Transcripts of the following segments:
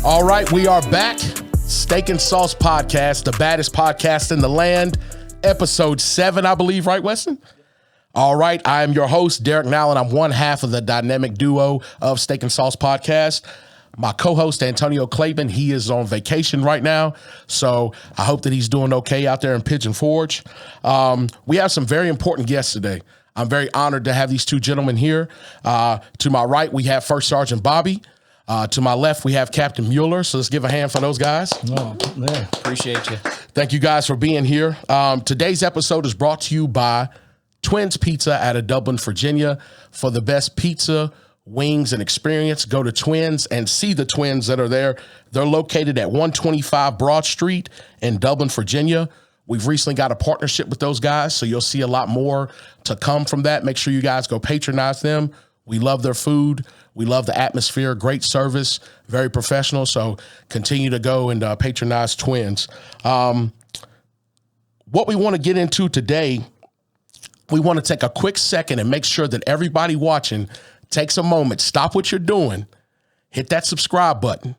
All right, we are back. Steak and Sauce Podcast, the baddest podcast in the land. Episode 7, I believe, right, Weston? All right, I am your host, Derek Nowlin. I'm one half of the dynamic duo of Steak and Sauce Podcast. My co-host, Antonio Clayton, he is on vacation right now, so I hope that he's doing okay out there in Pigeon Forge. We have some very important guests today. I'm very honored to have these two gentlemen here. To my right, we have First Sergeant Bobby. To my left, we have Captain Mueller. So let's give a hand for those guys. Oh, man. Appreciate you. Thank you guys for being here. Today's episode is brought to you by Twins Pizza out of Dublin, Virginia. For the best pizza, wings, and experience, go to Twins and see the twins that are there. They're located at 125 Broad Street in Dublin, Virginia. We've recently got a partnership with those guys, so you'll see a lot more to come from that. Make sure you guys go patronize them. We love their food. We love the atmosphere, great service, very professional. So continue to go and patronize Twins. What we want to get into today, we want to take a quick second and make sure that everybody watching takes a moment, stop what you're doing, hit that subscribe button,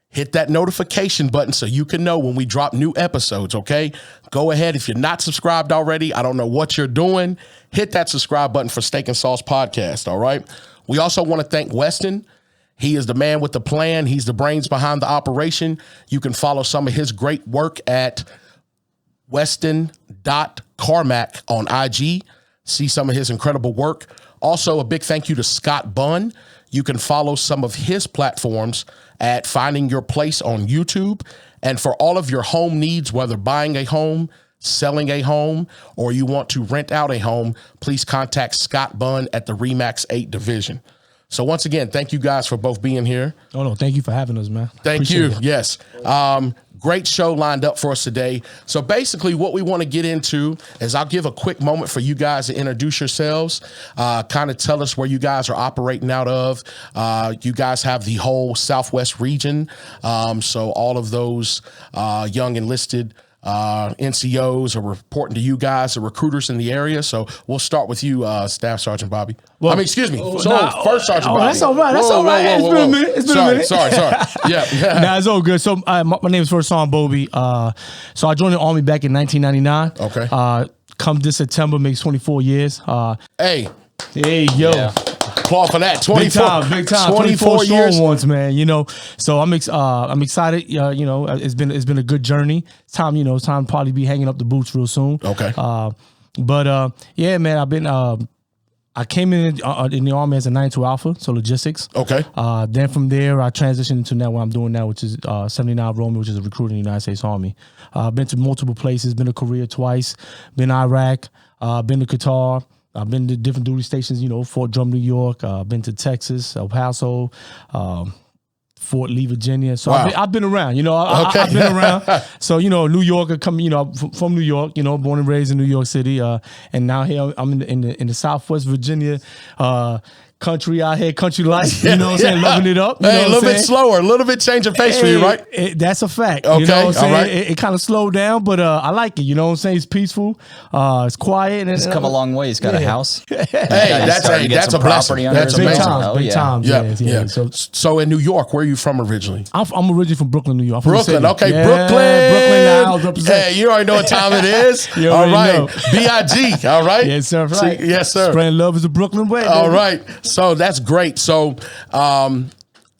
hit that notification button so you can know when we drop new episodes, okay? Go ahead. If you're not subscribed already, I don't know what you're doing, hit that subscribe button for Steak and Sauce Podcast, all right? We also want to thank Weston. He is the man with the plan. He's the brains behind the operation. You can follow some of his great work at weston.carmack on IG. See some of his incredible work. Also, a big thank you to Scott Bunn. You can follow some of his platforms at Finding Your Place on YouTube. And for all of your home needs, whether buying a home, selling a home, or you want to rent out a home, please contact Scott Bunn at the RE/MAX 8 division. So once again, thank you guys for both being here. Oh, no, thank you for having us, man. Thank you. Yes. Great show lined up for us today. So basically what we want to get into is I'll give a quick moment for you guys to introduce yourselves, kind of tell us where you guys are operating out of. You guys have the whole Southwest region. So all of those young enlisted NCOs are reporting to you guys, the recruiters in the area. So we'll start with you, Staff Sergeant Bobby. Well, Excuse me. First Sergeant Bobby. That's all right. That's all right. It's been a minute. It's been a minute. Sorry. Yeah. Nah, it's all good. So my name is First Sergeant Bobby. So I joined the Army back in 1999. Okay. Come this September makes 24 years. Hey, yo. Yeah. Applaud for that. 24, big time. 24 years. Ones, man. You know, so I'm excited. You know, it's been a good journey. It's time to probably be hanging up the boots real soon. Okay. Yeah, man. I came in the Army as a 92 Alpha, so logistics. Okay. Then from there, I transitioned into now what I'm doing now, which is 79 Roman, which is a recruiter in the United States Army. Been to multiple places. Been to Korea twice. Been to Iraq. Been to Qatar. I've been to different duty stations, Fort Drum, New York. Been to Texas, El Paso, Fort Lee, Virginia. So wow. I've been around, I've been around. So, New Yorker coming, from New York, born and raised in New York City. And now here I'm in the Southwest Virginia, country out here, country life, you know what I'm saying? Loving it up. Hey, a little bit slower, a little bit change of pace for you, right? That's a fact. Okay, you know what I'm saying? All right. It kind of slowed down, but I like it. You know what I'm saying? It's peaceful. It's quiet. And it's come a long way. He's got a house. Hey, that's a blessing. That's amazing. Big times. Yeah. So in New York, where are you from originally? I'm originally from Brooklyn, New York. Brooklyn, okay. Yeah, Brooklyn now. Represent. Hey, you already know what time it is. All right. B.I.G., all right? Yes, sir. Right. Yes, sir. Spreading love is a Brooklyn way. All right. So that's great. So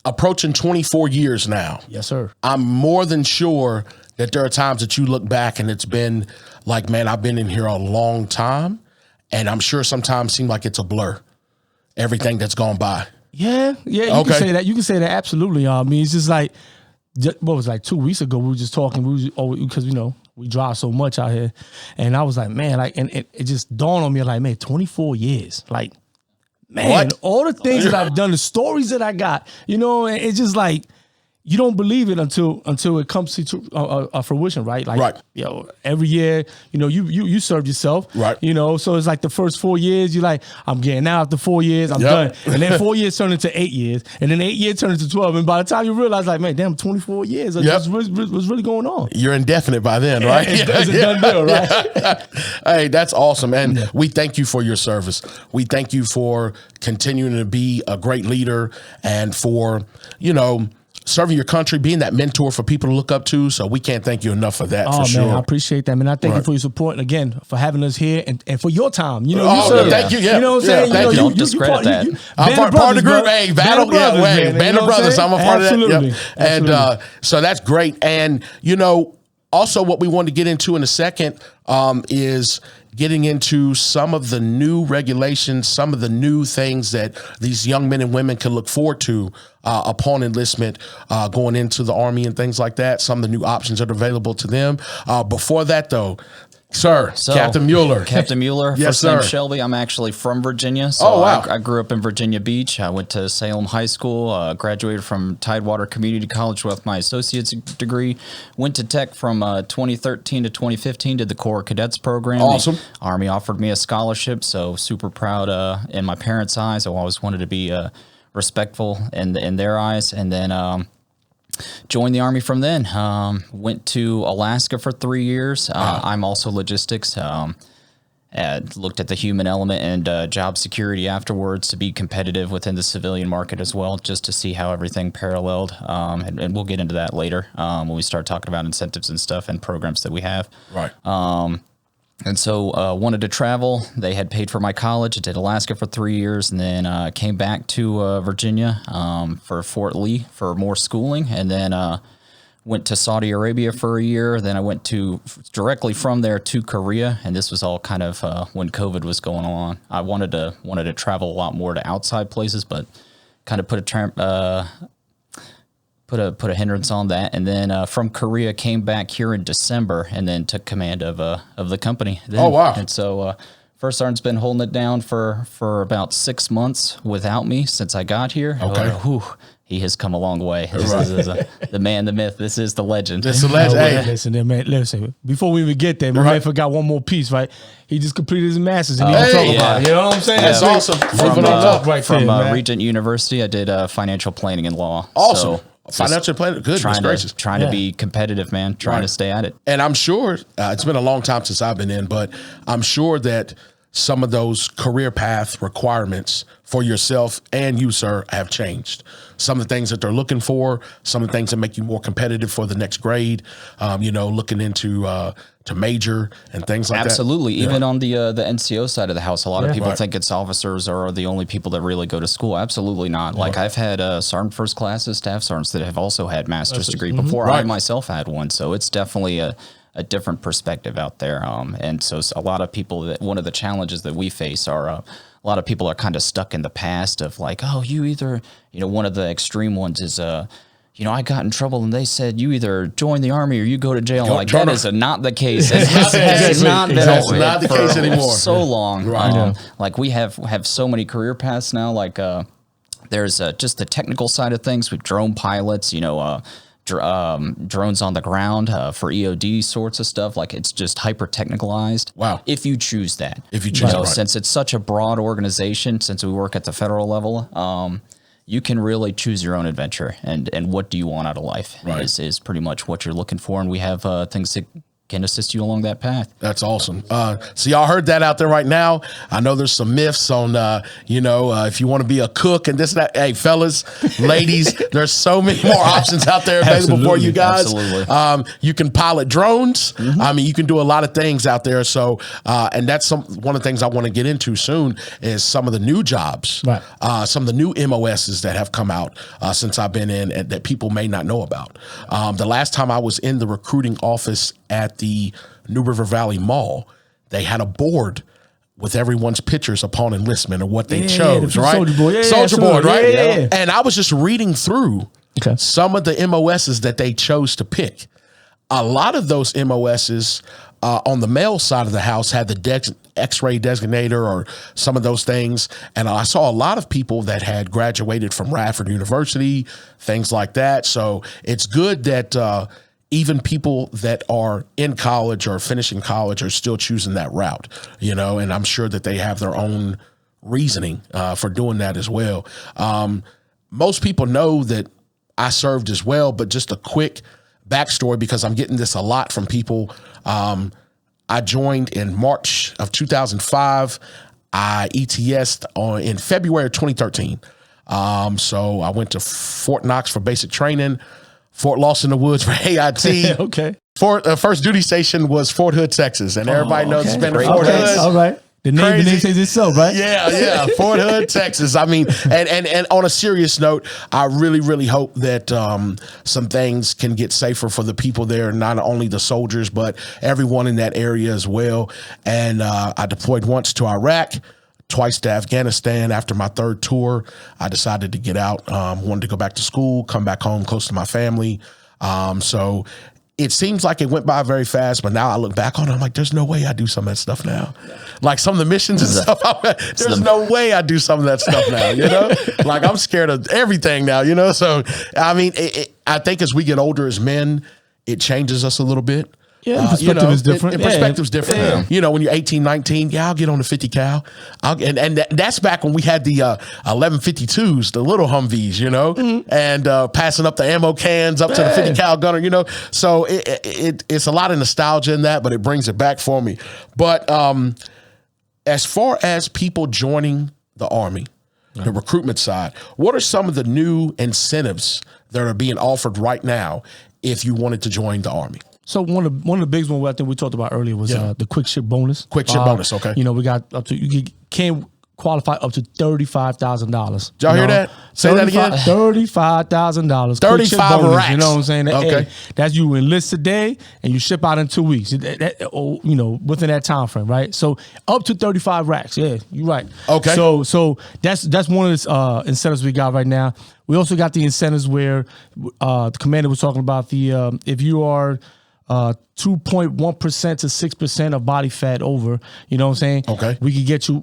approaching 24 years now. Yes, sir. I'm more than sure that there are times that you look back and it's been like, man, I've been in here a long time. And I'm sure sometimes seem like it's a blur, everything that's gone by. Yeah. You can say that. You can say that absolutely. I mean, it's just like, what was it, like 2 weeks ago, we were just talking, because, we drive so much out here. And I was like, man, and it just dawned on me, like, man, 24 years. Like, man, what? All the things that I've done, the stories that I got, it's just like, you don't believe it until it comes to fruition, right? Like, right. Every year, you serve yourself, right? So it's like the first 4 years, you're like, I'm getting out after 4 years, I'm done. And then 4 years turn into 8 years, and then 8 years turn into 12. And by the time you realize, like, man, damn, 24 years, what's really going on? You're indefinite by then, right? It's a done deal, right? Hey, that's awesome. And we thank you for your service. We thank you for continuing to be a great leader and for, serving your country, being that mentor for people to look up to. So we can't thank you enough for that. For sure. I appreciate that, man. I thank you for your support, and again for having us here, and for your time. You know, thank you. Yeah, you know what I'm saying. Thank you. Don't discredit that. I'm part of the group. Hey, Battle Brothers, Band of Brothers. I'm a part of that. Absolutely. And so that's great. And also what we want to get into in a second is getting into some of the new regulations, some of the new things that these young men and women can look forward to upon enlistment, going into the Army and things like that. Some of the new options that are available to them. Before that, though, sir, Captain Mueller. Captain Mueller. Yes, first name sir. Shelby. I'm actually from Virginia. So Oh, wow. I grew up in Virginia Beach. I went to Salem High School, graduated from Tidewater Community College with my associate's degree. Went to Tech from 2013 to 2015, did the Corps Cadets program. Awesome. The Army offered me a scholarship, so super proud in my parents' eyes. I always wanted to be respectful in their eyes. And then joined the Army from then. Went to Alaska for 3 years. I'm also logistics. Looked at the human element and job security afterwards to be competitive within the civilian market as well, just to see how everything paralleled. And we'll get into that later when we start talking about incentives and stuff and programs that we have. Right. And so wanted to travel. They had paid for my college. I did Alaska for 3 years, and then came back to Virginia for Fort Lee for more schooling, and then went to Saudi Arabia for a year. Then I went directly from there to Korea, and this was all kind of when COVID was going on. I wanted to travel a lot more to outside places, but kind of put a hindrance on that, and then from Korea came back here in December, and then took command of the company. Then. Oh, wow! And so First Sergeant's been holding it down for about 6 months without me since I got here. Okay. He has come a long way. This is the man, the myth. This is the legend. This is the legend. Hey. Listen, man. Listen. Before we even get there, my man forgot one more piece, right? He just completed his master's, and he didn't talk about it. You know what I'm saying? That's awesome. From Regent University, I did financial planning and law. Awesome. So, financial planning, goodness gracious. Trying to be competitive, man. Trying to stay at it. And I'm sure it's been a long time since I've been in, but I'm sure that some of those career path requirements for yourself and you, sir, have changed. Some of the things that they're looking for, some of the things that make you more competitive for the next grade, looking into to major and things like Absolutely. that. Even on the NCO side of the house, a lot of people think it's officers are the only people that really go to school. Absolutely not. Like I've had sergeant first classes, staff sergeants that have also had master's degree before I myself had one. So it's definitely a different perspective out there. And so a lot of people, one of the challenges that we face are a lot of people are kind of stuck in the past of like, oh, you either, one of the extreme ones is, I got in trouble and they said you either join the Army or you go to jail. That is not the case. It's not the case anymore. So long. Right. Like we have so many career paths now. Like there's just the technical side of things with drone pilots, drones on the ground for EOD sorts of stuff. Like it's just hyper technicalized. Wow. If you choose that. If you choose it, since it's such a broad organization, since we work at the federal level, you can really choose your own adventure and what do you want out of life is pretty much what you're looking for. And we have things that can assist you along that path. That's awesome. So y'all heard that out there right now. I know there's some myths on, if you want to be a cook and this and that. Hey, fellas, ladies, there's so many more options out there available for you guys. Absolutely. You can pilot drones. I mean, you can do a lot of things out there. So, and that's one of the things I want to get into soon is some of the new jobs, some of the new MOSs that have come out since I've been in and that people may not know about. The last time I was in the recruiting office at the New River Valley Mall, they had a board with everyone's pictures upon enlistment or what they chose, right? Soldier board, Soldier board, right? Yeah. And I was just reading through some of the MOSs that they chose to pick. A lot of those MOSs on the male side of the house had the X-ray designator or some of those things. And I saw a lot of people that had graduated from Radford University, things like that. So it's good that even people that are in college or finishing college are still choosing that route, and I'm sure that they have their own reasoning for doing that as well. Most people know that I served as well, but just a quick backstory because I'm getting this a lot from people. I joined in March of 2005. I ETS'd in February of 2013. So I went to Fort Knox for basic training, Fort Lost in the Woods for AIT. Okay. First duty station was Fort Hood, Texas, and everybody knows it's been Fort Hood. All right. The name says itself, right? Yeah, Fort Hood, Texas. I mean, and on a serious note, I really hope that some things can get safer for the people there, not only the soldiers, but everyone in that area as well. And I deployed once to Iraq, twice to Afghanistan. After my third tour, I decided to get out, wanted to go back to school, come back home close to my family. So it seems like it went by very fast, but now I look back on it, I'm like, there's no way I do some of that stuff now. Like some of the missions and stuff, there's no way I do some of that stuff now, you know? Like I'm scared of everything now, you know? So, I mean, I think as we get older as men, it changes us a little bit. Yeah, perspective is different. Perspective's different. Yeah. You know, when you're 18, 19, I'll get on the 50 cal. And that's back when we had the 1152s, the little Humvees, you know, and passing up the ammo cans up to the 50 cal gunner, you know. So it's a lot of nostalgia in that, but it brings it back for me. But as far as people joining the Army, the recruitment side, what are some of the new incentives that are being offered right now if you wanted to join the Army? So one of the biggest ones I think we talked about earlier was the quick ship bonus. Quick ship bonus, okay. You know, we got up to you can qualify up to $35,000. Did y'all hear that? Say that again. $35,000. 35 racks. You know what I'm saying? Okay. Hey, that's you enlist today and you ship out in 2 weeks. You know, within that time frame, right? So up to 35 racks. Yeah, you're right. Okay. So that's one of the incentives we got right now. We also got the incentives where the commander was talking about the if you are 2.1% to 6% of body fat over, you know what I'm saying? Okay. We could get you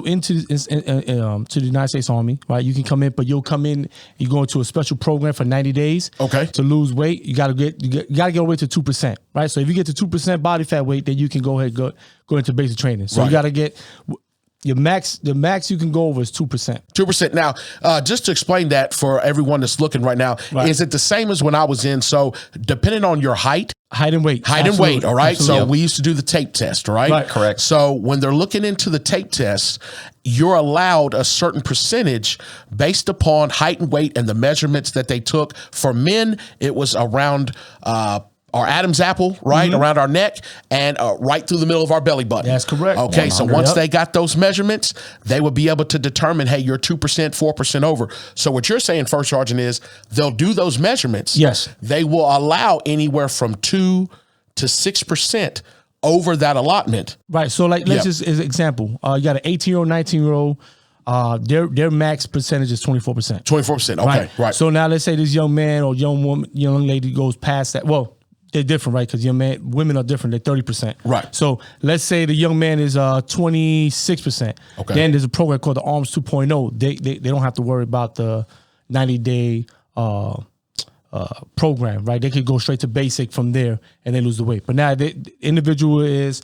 into to the United States Army, right? You can come in, but you'll come in, you go into a special program for 90 days. Okay. To lose weight, you gotta get away to 2%, right? So if you get to 2% body fat weight, then you can go ahead go into basic training. So you gotta get the max you can go over is 2%. 2%. Now, just to explain that for everyone that's looking right now, is it the same as when I was in? So depending on your height and weight. And weight, all right? Absolutely. So we used to do the tape test, right? Right. Correct. So when they're looking into the tape test, you're allowed a certain percentage based upon height and weight and the measurements that they took. For men, it was around our Adam's apple, right, around our neck and right through the middle of our belly button. That's correct. Okay, so once they got those measurements, they would be able to determine, hey, you're 2%, 4% over. So what you're saying, First Sergeant, is they'll do those measurements. Yes. They will allow anywhere from 2 to 6% over that allotment. Right. So like, let's just as an example, you got an 18-year-old, 19-year-old. Their max percentage is 24%. 24%. Okay, right. So now let's say this young man or young woman, young lady goes past that. Well, they're different, right? Because women are different. They're 30%. Right. So let's say the young man is 26%. Okay. Then there's a program called the Arms 2.0. They don't have to worry about the 90-day program, right? They could go straight to basic from there and they lose the weight. But now the individual is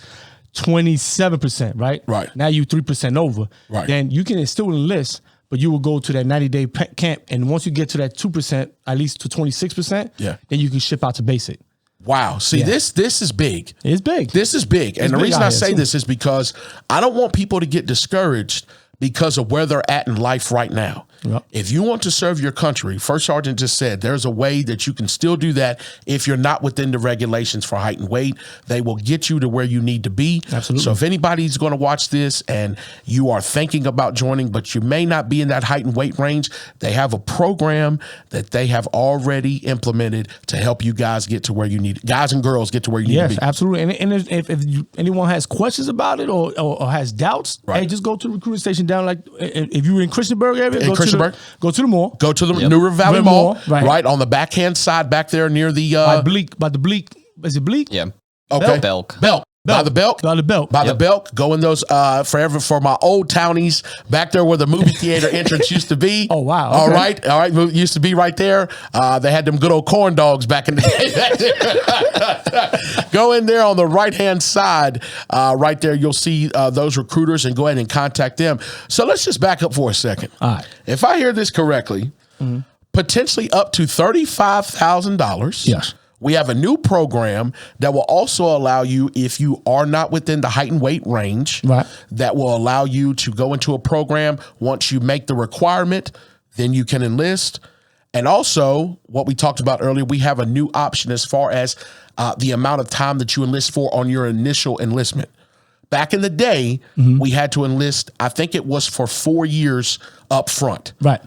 27%, right? Right. Now you 3% over. Right. Then you can still enlist, but you will go to that 90-day camp. And once you get to that 2%, at least to 26%, then you can ship out to basic. Wow. See, this is big. It's big. This is big. And the reason I say this is because I don't want people to get discouraged because of where they're at in life right now. Yep. If you want to serve your country, First Sergeant just said there's a way that you can still do that if you're not within the regulations for height and weight. They will get you to where you need to be. Absolutely. So if anybody's going to watch this and you are thinking about joining, but you may not be in that height and weight range, they have a program that they have already implemented to help you guys get to where you need, guys and girls get to where you need to be. Yes, absolutely. And if anyone has questions about it or has doubts, hey, just go to the recruiting station down. Like if you're in Christiansburg area, go to the mall. Go to the New River Valley Mall, right on the backhand side back there near the by the Bleak. Is it Bleak? Yeah. Okay. Belk. By the Belk. By the Belk. By the Belk. Go in those forever for my old townies back there where the movie theater entrance used to be. Oh, wow. Okay. All right. Used to be right there. They had them good old corn dogs back in the day. Go in there on the right-hand side. Right there, you'll see those recruiters and go ahead and contact them. So let's just back up for a second. All right. If I hear this correctly, potentially up to $35,000. Yes. We have a new program that will also allow you, if you are not within the height and weight range, that will allow you to go into a program. Once you make the requirement, then you can enlist. And also, what we talked about earlier, we have a new option as far as the amount of time that you enlist for on your initial enlistment. Back in the day, we had to enlist, I think it was for 4 years up front. Right.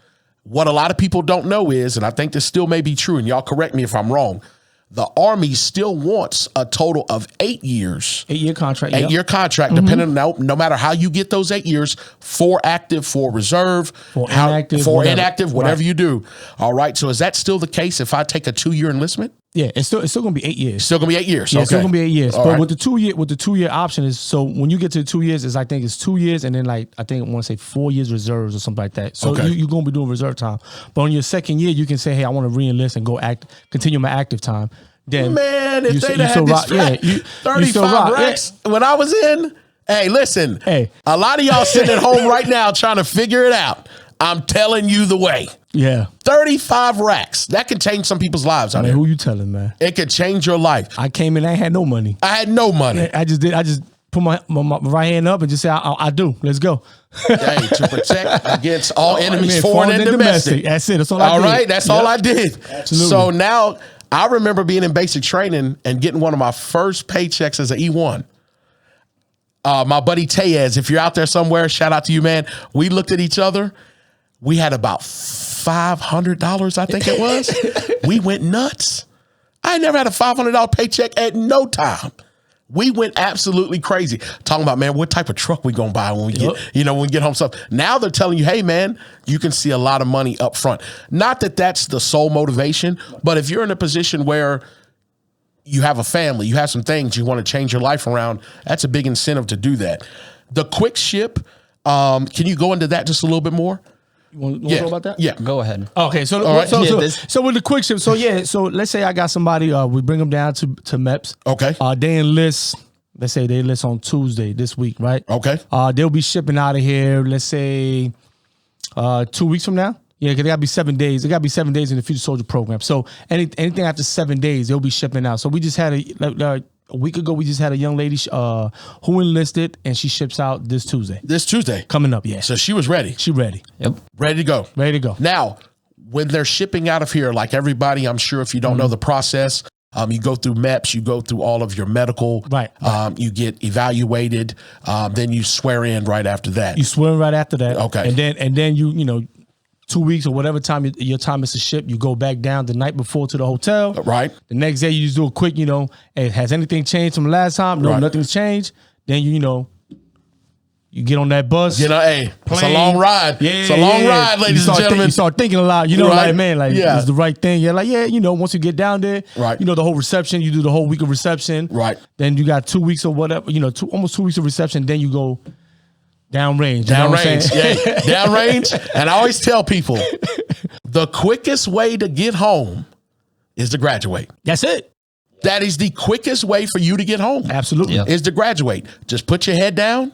What a lot of people don't know is, and I think this still may be true, and y'all correct me if I'm wrong, the Army still wants a total of 8 years. 8-year contract. 8-year contract, depending on no matter how you get those 8 years, 4 active, 4 reserve, 4 inactive, 4 whatever. inactive, whatever Right. you do. All right. So is that still the case if I take a 2-year enlistment? Yeah, it's still going to be 8 years. Still gonna be 8 years. Yeah, Okay. it's still going to be 8 years. All But right. with the 2-year option is, so when you get to the 2 years, I think it's 2 years and then I want to say 4 years reserves or something like that. So Okay. you're going to be doing reserve time. But on your second year, you can say, hey, I want to re-enlist and continue my active time. Then Man, if you they'd still had this rock. You still 35 rock. racks when I was in, hey, listen, Hey. a lot of y'all sitting at home right now trying to figure it out. I'm telling you the way. Yeah. 35 racks. That can change some people's lives out Man, here. who you telling, man? It could change your life. I came in, I had no money. I had no money. I just put my right hand up and just say, I do. Let's go. Hey, to protect against all enemies, Man, foreign and domestic. That's it. That's all I did. All right, that's all I did. Absolutely. So now I remember being in basic training and getting one of my first paychecks as an E1. My buddy Tayez, if you're out there somewhere, shout out to you, man. We looked at each other. We had about $500, I think it was. We went nuts. I never had a $500 paycheck at no time. We went absolutely crazy. Talking about, man, what type of truck we gonna buy when we get, when we get home stuff. Now they're telling you, hey, man, you can see a lot of money up front. Not that that's the sole motivation, but if you're in a position where you have a family, you have some things, you want to change your life around, that's a big incentive to do that. The quick ship, can you go into that just a little bit more? You want to know about that? Yeah. Go ahead. Okay, so All right. so with the quick ship, so let's say I got somebody, we bring them down to MEPS. Okay. They enlist. Let's say they enlist on Tuesday this week, right? Okay. They'll be shipping out of here. Let's say 2 weeks from now. Yeah, because they got to be 7 days. They got to be 7 days in the Future Soldier program. So anything after 7 days, they'll be shipping out. So we just had a week ago. We just had a young lady who enlisted, and she ships out this Tuesday. This Tuesday. Coming up, yeah. So she was ready. She ready. Yep. Ready to go. Ready to go. Now, when they're shipping out of here, like everybody, I'm sure if you don't know the process, you go through MEPS, you go through all of your medical, Right. You get evaluated, then you swear in right after that. You swear right after that. Okay. And then you 2 weeks or whatever time your time is to ship, you go back down the night before to the hotel. Right. The next day you just do a quick, hey, has anything changed from last time? No, Right. nothing's changed. Then you get on that bus. Hey, it's a plane. long ride. Yeah, It's a long ride, ladies and gentlemen. You start thinking a lot. Right. Like, man, like, Yeah. it's the right thing. You're like, once you get down there, Right. the whole reception, you do the whole week of reception. Right. Then you got 2 weeks or whatever, almost 2 weeks of reception. Then you go downrange. You know what I'm Downrange. saying? Yeah, downrange. And I always tell people, the quickest way to get home is to graduate. That's it. That is the quickest way for you to get home. Absolutely. Yeah. Is to graduate. Just put your head down.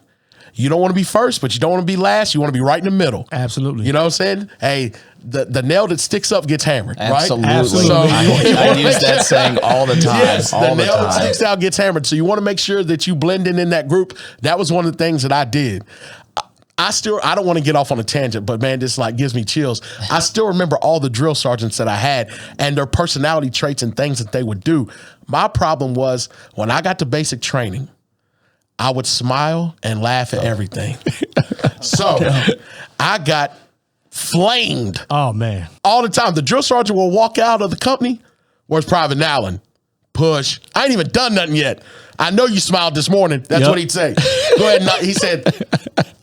You don't want to be first, but you don't want to be last. You want to be right in the middle. Absolutely. You know what I'm saying? Hey, the nail that sticks up gets hammered, Absolutely. right? Absolutely. So I use that saying all the time. yes, all the nail that time. sticks out gets hammered. So you want to make sure that you blend in that group. That was one of the things that I did. I don't want to get off on a tangent, but man, this gives me chills. I still remember all the drill sergeants that I had and their personality traits and things that they would do. My problem was when I got to basic training, I would smile and laugh at everything. So I got flamed Oh, man. all the time. The drill sergeant will walk out of the company. Where's Private Allen? Push. I ain't even done nothing yet. I know you smiled this morning. That's Yep. what he'd say. Go ahead. He said,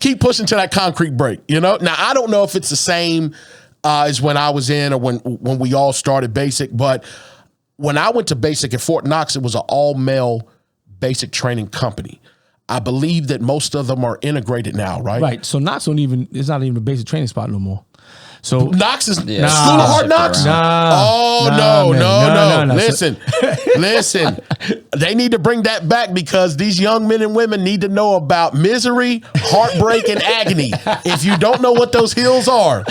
keep pushing to that concrete break. Now, I don't know if it's the same as when I was in or when we all started basic, but when I went to basic at Fort Knox, it was an all-male basic training company. I believe that most of them are integrated now, right? Right. So Knox it's not even a basic training spot no more. So Knox is Yeah. School of Hard Knocks. Nah, No. man. No. Listen. They need to bring that back because these young men and women need to know about misery, heartbreak, and agony. If you don't know what those hills are,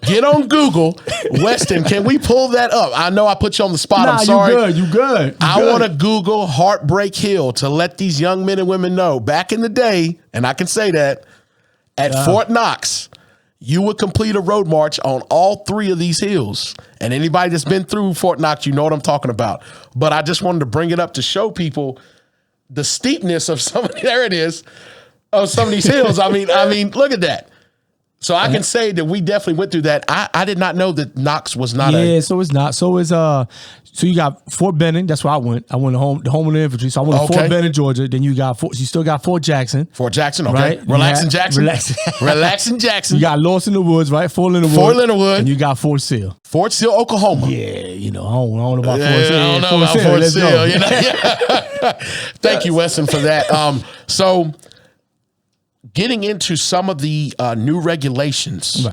get on Google. Weston, can we pull that up? I know I put you on the spot. I'm sorry. You good. I want to Google Heartbreak Hill to let these young men and women know back in the day, and I can say that at Fort Knox, you would complete a road march on all 3 of these hills. And anybody that's been through Fort Knox, you know what I'm talking about. But I just wanted to bring it up to show people the steepness of some of these hills. I mean, look at that. So I can say that we definitely went through that. I did not know that Knox was not so it's not. So it's so you got Fort Benning, that's where I went. I went to the home of the infantry. So I went to Fort Benning, Georgia. Then you still got Fort Jackson. Fort Jackson, okay. Right? Relaxing Jackson. Relaxing Jackson. You got Lost in the Woods, right? Fort Leonard Wood. And you got Fort Sill. Fort Sill, Oklahoma. Yeah, I don't know about Fort Sill. I don't know about Fort Sill. You know? Thank you, Weston, for that. So getting into some of the new regulations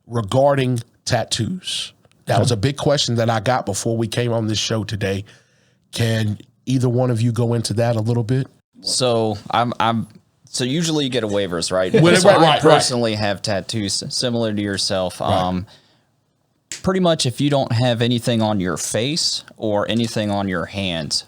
regarding tattoos. That was a big question that I got before we came on this show today. Can either one of you go into that a little bit? So so usually you get a waivers, right? I personally have tattoos similar to yourself. Pretty much if you don't have anything on your face or anything on your hands,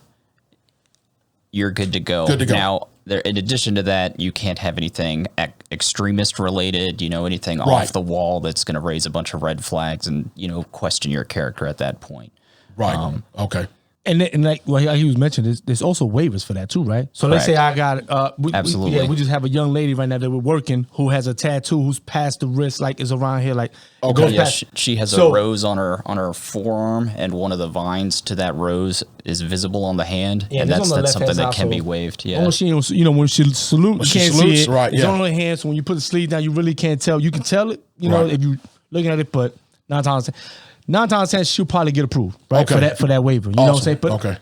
you're good to go. Now, in addition to that, you can't have anything extremist related, anything off the wall that's going to raise a bunch of red flags and, question your character at that point. Right. Okay. And like he was mentioning, there's also waivers for that too, right? So let's say I got absolutely. We just have a young lady right now that we're working who has a tattoo who's past the wrist, like is around here, like she has a rose on her forearm, and one of the vines to that rose is visible on the hand, and that's something that can be waived. Yeah. When she when she salutes, you can't see it. Right. It's on her hand, so when you put the sleeve down, you really can't tell. You can tell it, if you looking at it, but 9 times out of 10, she'll probably get approved, right? For that waiver. You know what I'm saying? But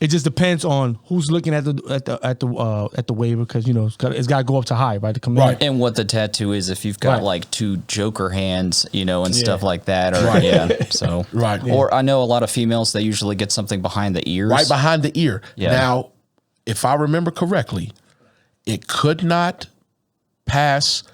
it just depends on who's looking at the waiver, because it's got to go up to high, right? To come in. And what the tattoo is, if you've got like 2 Joker hands, and stuff like that, or or I know a lot of females, they usually get something behind the ears, right behind the ear. Yeah. Now, if I remember correctly, it could not pass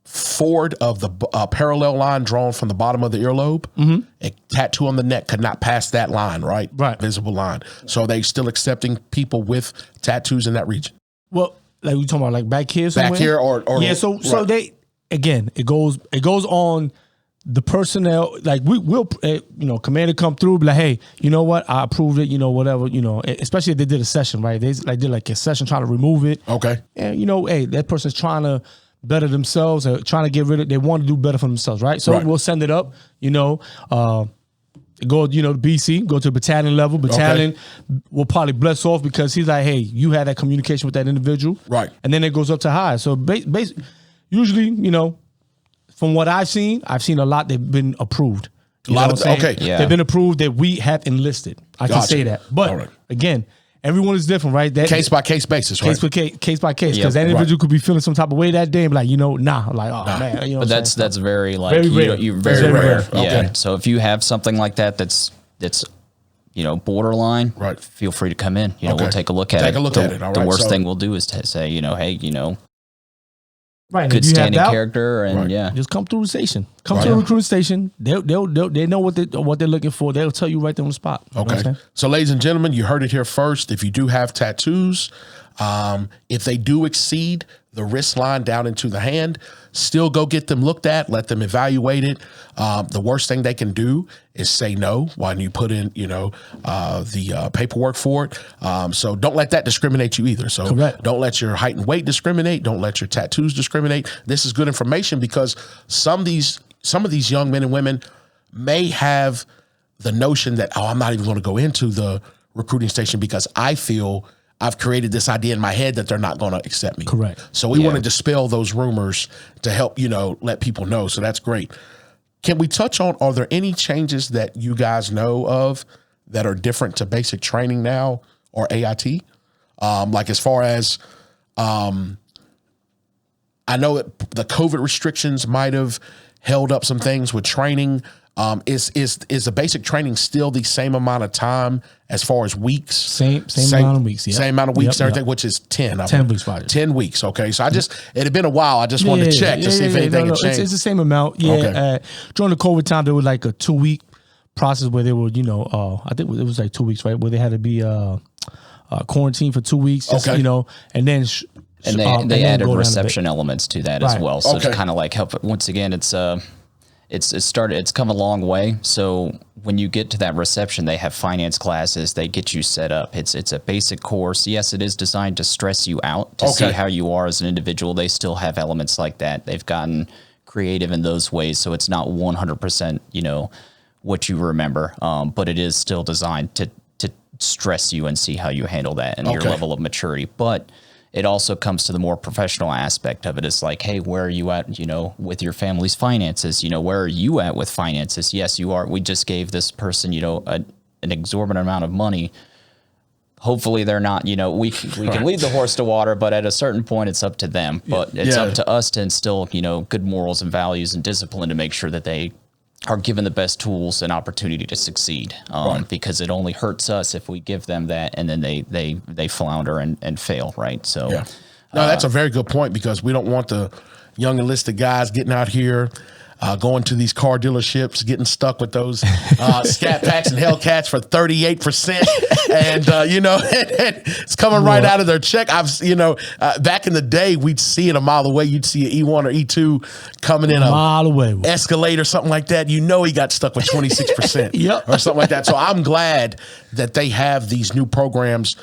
forward of the parallel line drawn from the bottom of the earlobe. Mm-hmm. A tattoo on the neck could not pass that line, right? Right. Visible line. So are they still accepting people with tattoos in that region? Well, like we talking about, like back here somewhere? Back here or so they, again, it goes on the personnel. Like we'll commander come through, be like, hey, you know what, I approved it, whatever, especially if they did a session, right? They did like a session trying to remove it. Okay. And hey, that person's trying to better themselves, or trying to get rid of, they want to do better for themselves, right? So we'll send it up, go to BC, go to battalion level. Battalion will probably bless off, because he's like, hey, you had that communication with that individual. Right. And then it goes up to high. So usually, from what I've seen a lot they've been approved. They've been approved that we have enlisted. I can say that. But again, everyone is different, right? That case by case basis, right? Case by case, because that individual could be feeling some type of way that day, and be like, man. But that's very very rare. Very rare. Okay. Yeah. So if you have something like that, that's borderline, right? Feel free to come in. We'll take a look at it. Take a look at it. All right. The worst thing we'll do is to say, hey, right, good standing character, and just come through the station. Come to the recruiting station. They know what they're looking for. They'll tell you right there on the spot. Okay. So, ladies and gentlemen, you heard it here first. If you do have tattoos, if they do exceed the wrist line down into the hand, still go get them looked at. Let them evaluate it. The worst thing they can do is say no when you put in, the paperwork for it. So don't let that discriminate you either. So don't let your height and weight discriminate. Don't let your tattoos discriminate. This is good information, because some of these young men and women may have the notion that, I'm not even going to go into the recruiting station because I feel I've created this idea in my head that they're not going to accept me. Correct. So we want to dispel those rumors to help, let people know. So that's great. Can we touch on, are there any changes that you guys know of that are different to basic training now or AIT? Like as far as, I know the COVID restrictions might have held up some things with training. Is the basic training still the same amount of time as far as weeks? Same amount of weeks. Yeah. Same amount of weeks and everything, which is 10. 10 weeks, probably. 10 weeks. Okay. So it had been a while. I just wanted to check to see if anything had changed. It's the same amount. Yeah. Okay. During the COVID time, there was like a 2-week process where they were, I think it was like 2 weeks, right? Where they had to be quarantined for 2 weeks, just, and then And they added reception elements to that as well. So to kind of like help it. Once again, it's come a long way. So when you get to that reception, they have finance classes. They get you set up. It's a basic course. Yes, it is designed to stress you out to see how you are as an individual. They still have elements like that. They've gotten creative in those ways, so it's not 100%, you know, what you remember. But it is still designed to stress you and see how you handle that and your level of maturity. But it also comes to the more professional aspect of it. It's like, hey, where are you at, you know, with your family's finances? You know, where are you at with finances? Yes, you are. We just gave this person, you know, an exorbitant amount of money. Hopefully they're not, you know, we can lead the horse to water, but at a certain point it's up to them. But it's up to us to instill, you know, good morals and values and discipline to make sure that they are given the best tools and opportunity to succeed, because it only hurts us if we give them that and then they flounder and fail, right? So, no, that's a very good point, because we don't want the young enlisted guys getting out here, going to these car dealerships, getting stuck with those Scat Packs and Hellcats for 38%, and you know, it's coming right out of their check. Back in the day, we'd see it a mile away. You'd see an E1 or E2 coming in a mile away, Escalade or something like that. You know, he got stuck with 26%, or something like that. So I'm glad that they have these new programs,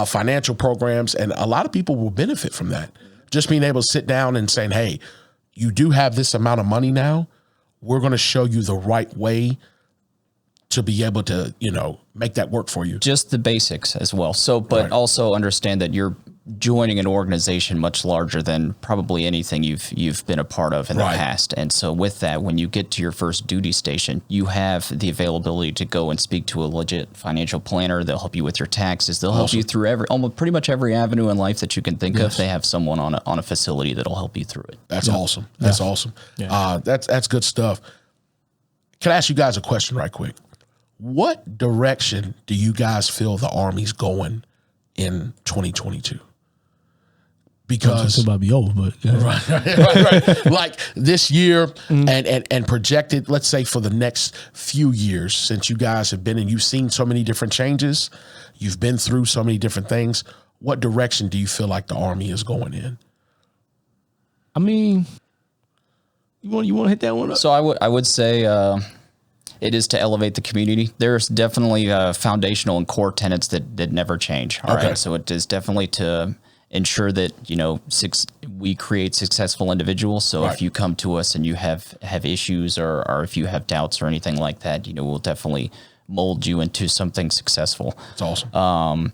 financial programs, and a lot of people will benefit from that. Just being able to sit down and saying, hey, you do have this amount of money now. We're going to show you the right way to be able to, you know, make that work for you. Just the basics as well. So, but also understand that you're joining an organization much larger than probably anything you've been a part of in the past. And so with that, when you get to your first duty station, you have the availability to go and speak to a legit financial planner. They'll help you with your taxes. They'll help you through almost pretty much every avenue in life that you can think of. They have someone on a facility that'll help you through it. That's awesome. That's awesome. That's good stuff. Can I ask you guys a question right quick? What direction do you guys feel the Army's going in 2022? Because it's about to be over, but right. Like this year and projected, let's say for the next few years, since you guys have been and you've seen so many different changes, you've been through so many different things. What direction do you feel like the Army is going in? I mean, you want to hit that one up? So I would say it is to elevate the community. There's definitely foundational and core tenets that never change. All right. So it is definitely to ensure that, you know, we create successful individuals. So if you come to us and you have issues or if you have doubts or anything like that, you know, we'll definitely mold you into something successful. That's awesome.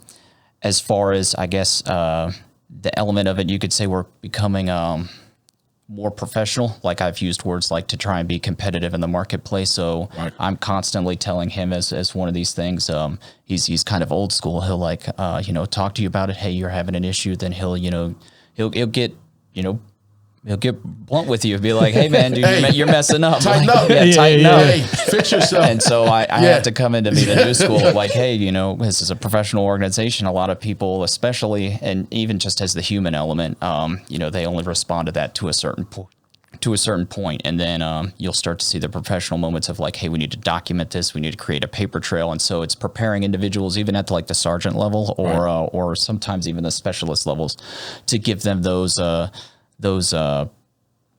As far as, I guess, the element of it, you could say we're becoming more professional. Like I've used words like to try and be competitive in the marketplace. So I'm constantly telling him as one of these things, he's kind of old school. He'll like, you know, talk to you about it. Hey, you're having an issue. Then he'll get blunt with you and be like, hey man, dude, you're messing up. Tighten up. Tighten up. Hey, fix yourself. And so I have to come into the new school of like, hey, you know, this is a professional organization. A lot of people, especially, and even just as the human element, you know, they only respond to that to a certain point. And then you'll start to see the professional moments of like, hey, we need to document this. We need to create a paper trail. And so it's preparing individuals, even at like the sergeant level or sometimes even the specialist levels, to give them those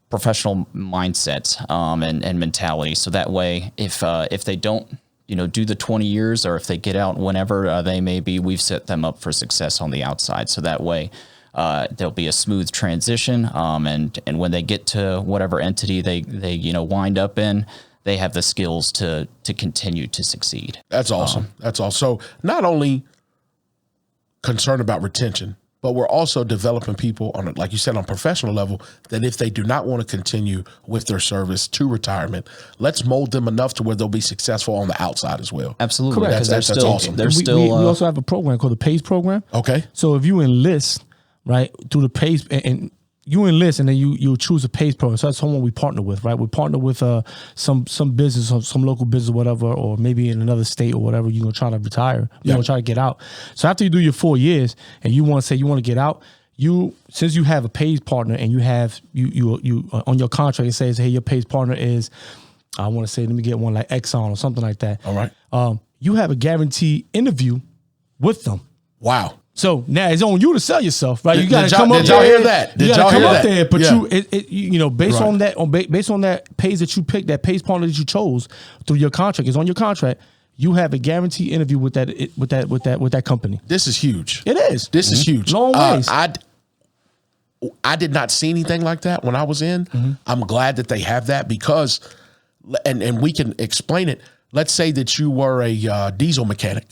professional mindsets and mentality. So that way, if they don't, you know, do the 20 years or if they get out whenever they may be, we've set them up for success on the outside. So that way, there'll be a smooth transition. And when they get to whatever entity they you know wind up in, they have the skills to continue to succeed. That's awesome. That's awesome. So not only concerned about retention, but we're also developing people on, like you said, on a professional level, that if they do not want to continue with their service to retirement, let's mold them enough to where they'll be successful on the outside as well. Absolutely. Correct. That's awesome. We also have a program called the PACE program. Okay. So if you enlist, right, through the PACE, and you enlist and then you choose a PACE program. So that's someone we partner with, right? We partner with some business or some local business or whatever, or maybe in another state or whatever, you're going to try to retire, you're going to try to get out. So after you do your 4 years and you want to say you want to get out, since you have a PACE partner and you have, you on your contract, it says, hey, your PACE partner is, I want to say, let me get one like Exxon or something like that. All right. You have a guaranteed interview with them. Wow. So now it's on you to sell yourself, right? You got to come up there. Did y'all hear that? You got to come up there, but Yeah. you know, based on that pays that you picked, that pays partner that you chose through your contract, is on your contract. You have a guaranteed interview with that company. This is huge. It is. This is huge. Long ways. I did not see anything like that when I was in. I'm glad that they have that because, and we can explain it. Let's say that you were a diesel mechanic,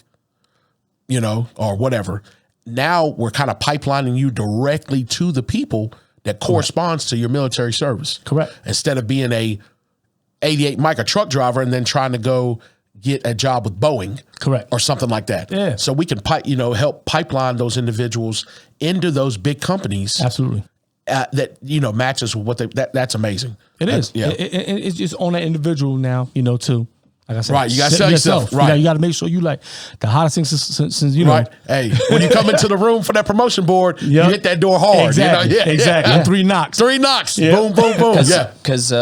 you know, or whatever. Now we're kind of pipelining you directly to the people that corresponds to your military service. Correct. Instead of being a 88 Micra truck driver and then trying to go get a job with Boeing. Correct. Or something like that. Yeah. So we can help pipeline those individuals into those big companies. Absolutely. That, you know, matches what that's amazing. It is. Yeah. It's just on that individual now, you know, too. Like I said, right, you gotta sell yourself. Right, you gotta make sure you like the hottest thing since you know. Right, hey, when you come into the room for that promotion board, you hit that door hard. Exactly, you know? exactly. Yeah. 3 knocks. 3 knocks. Yeah. Boom, boom, boom. Because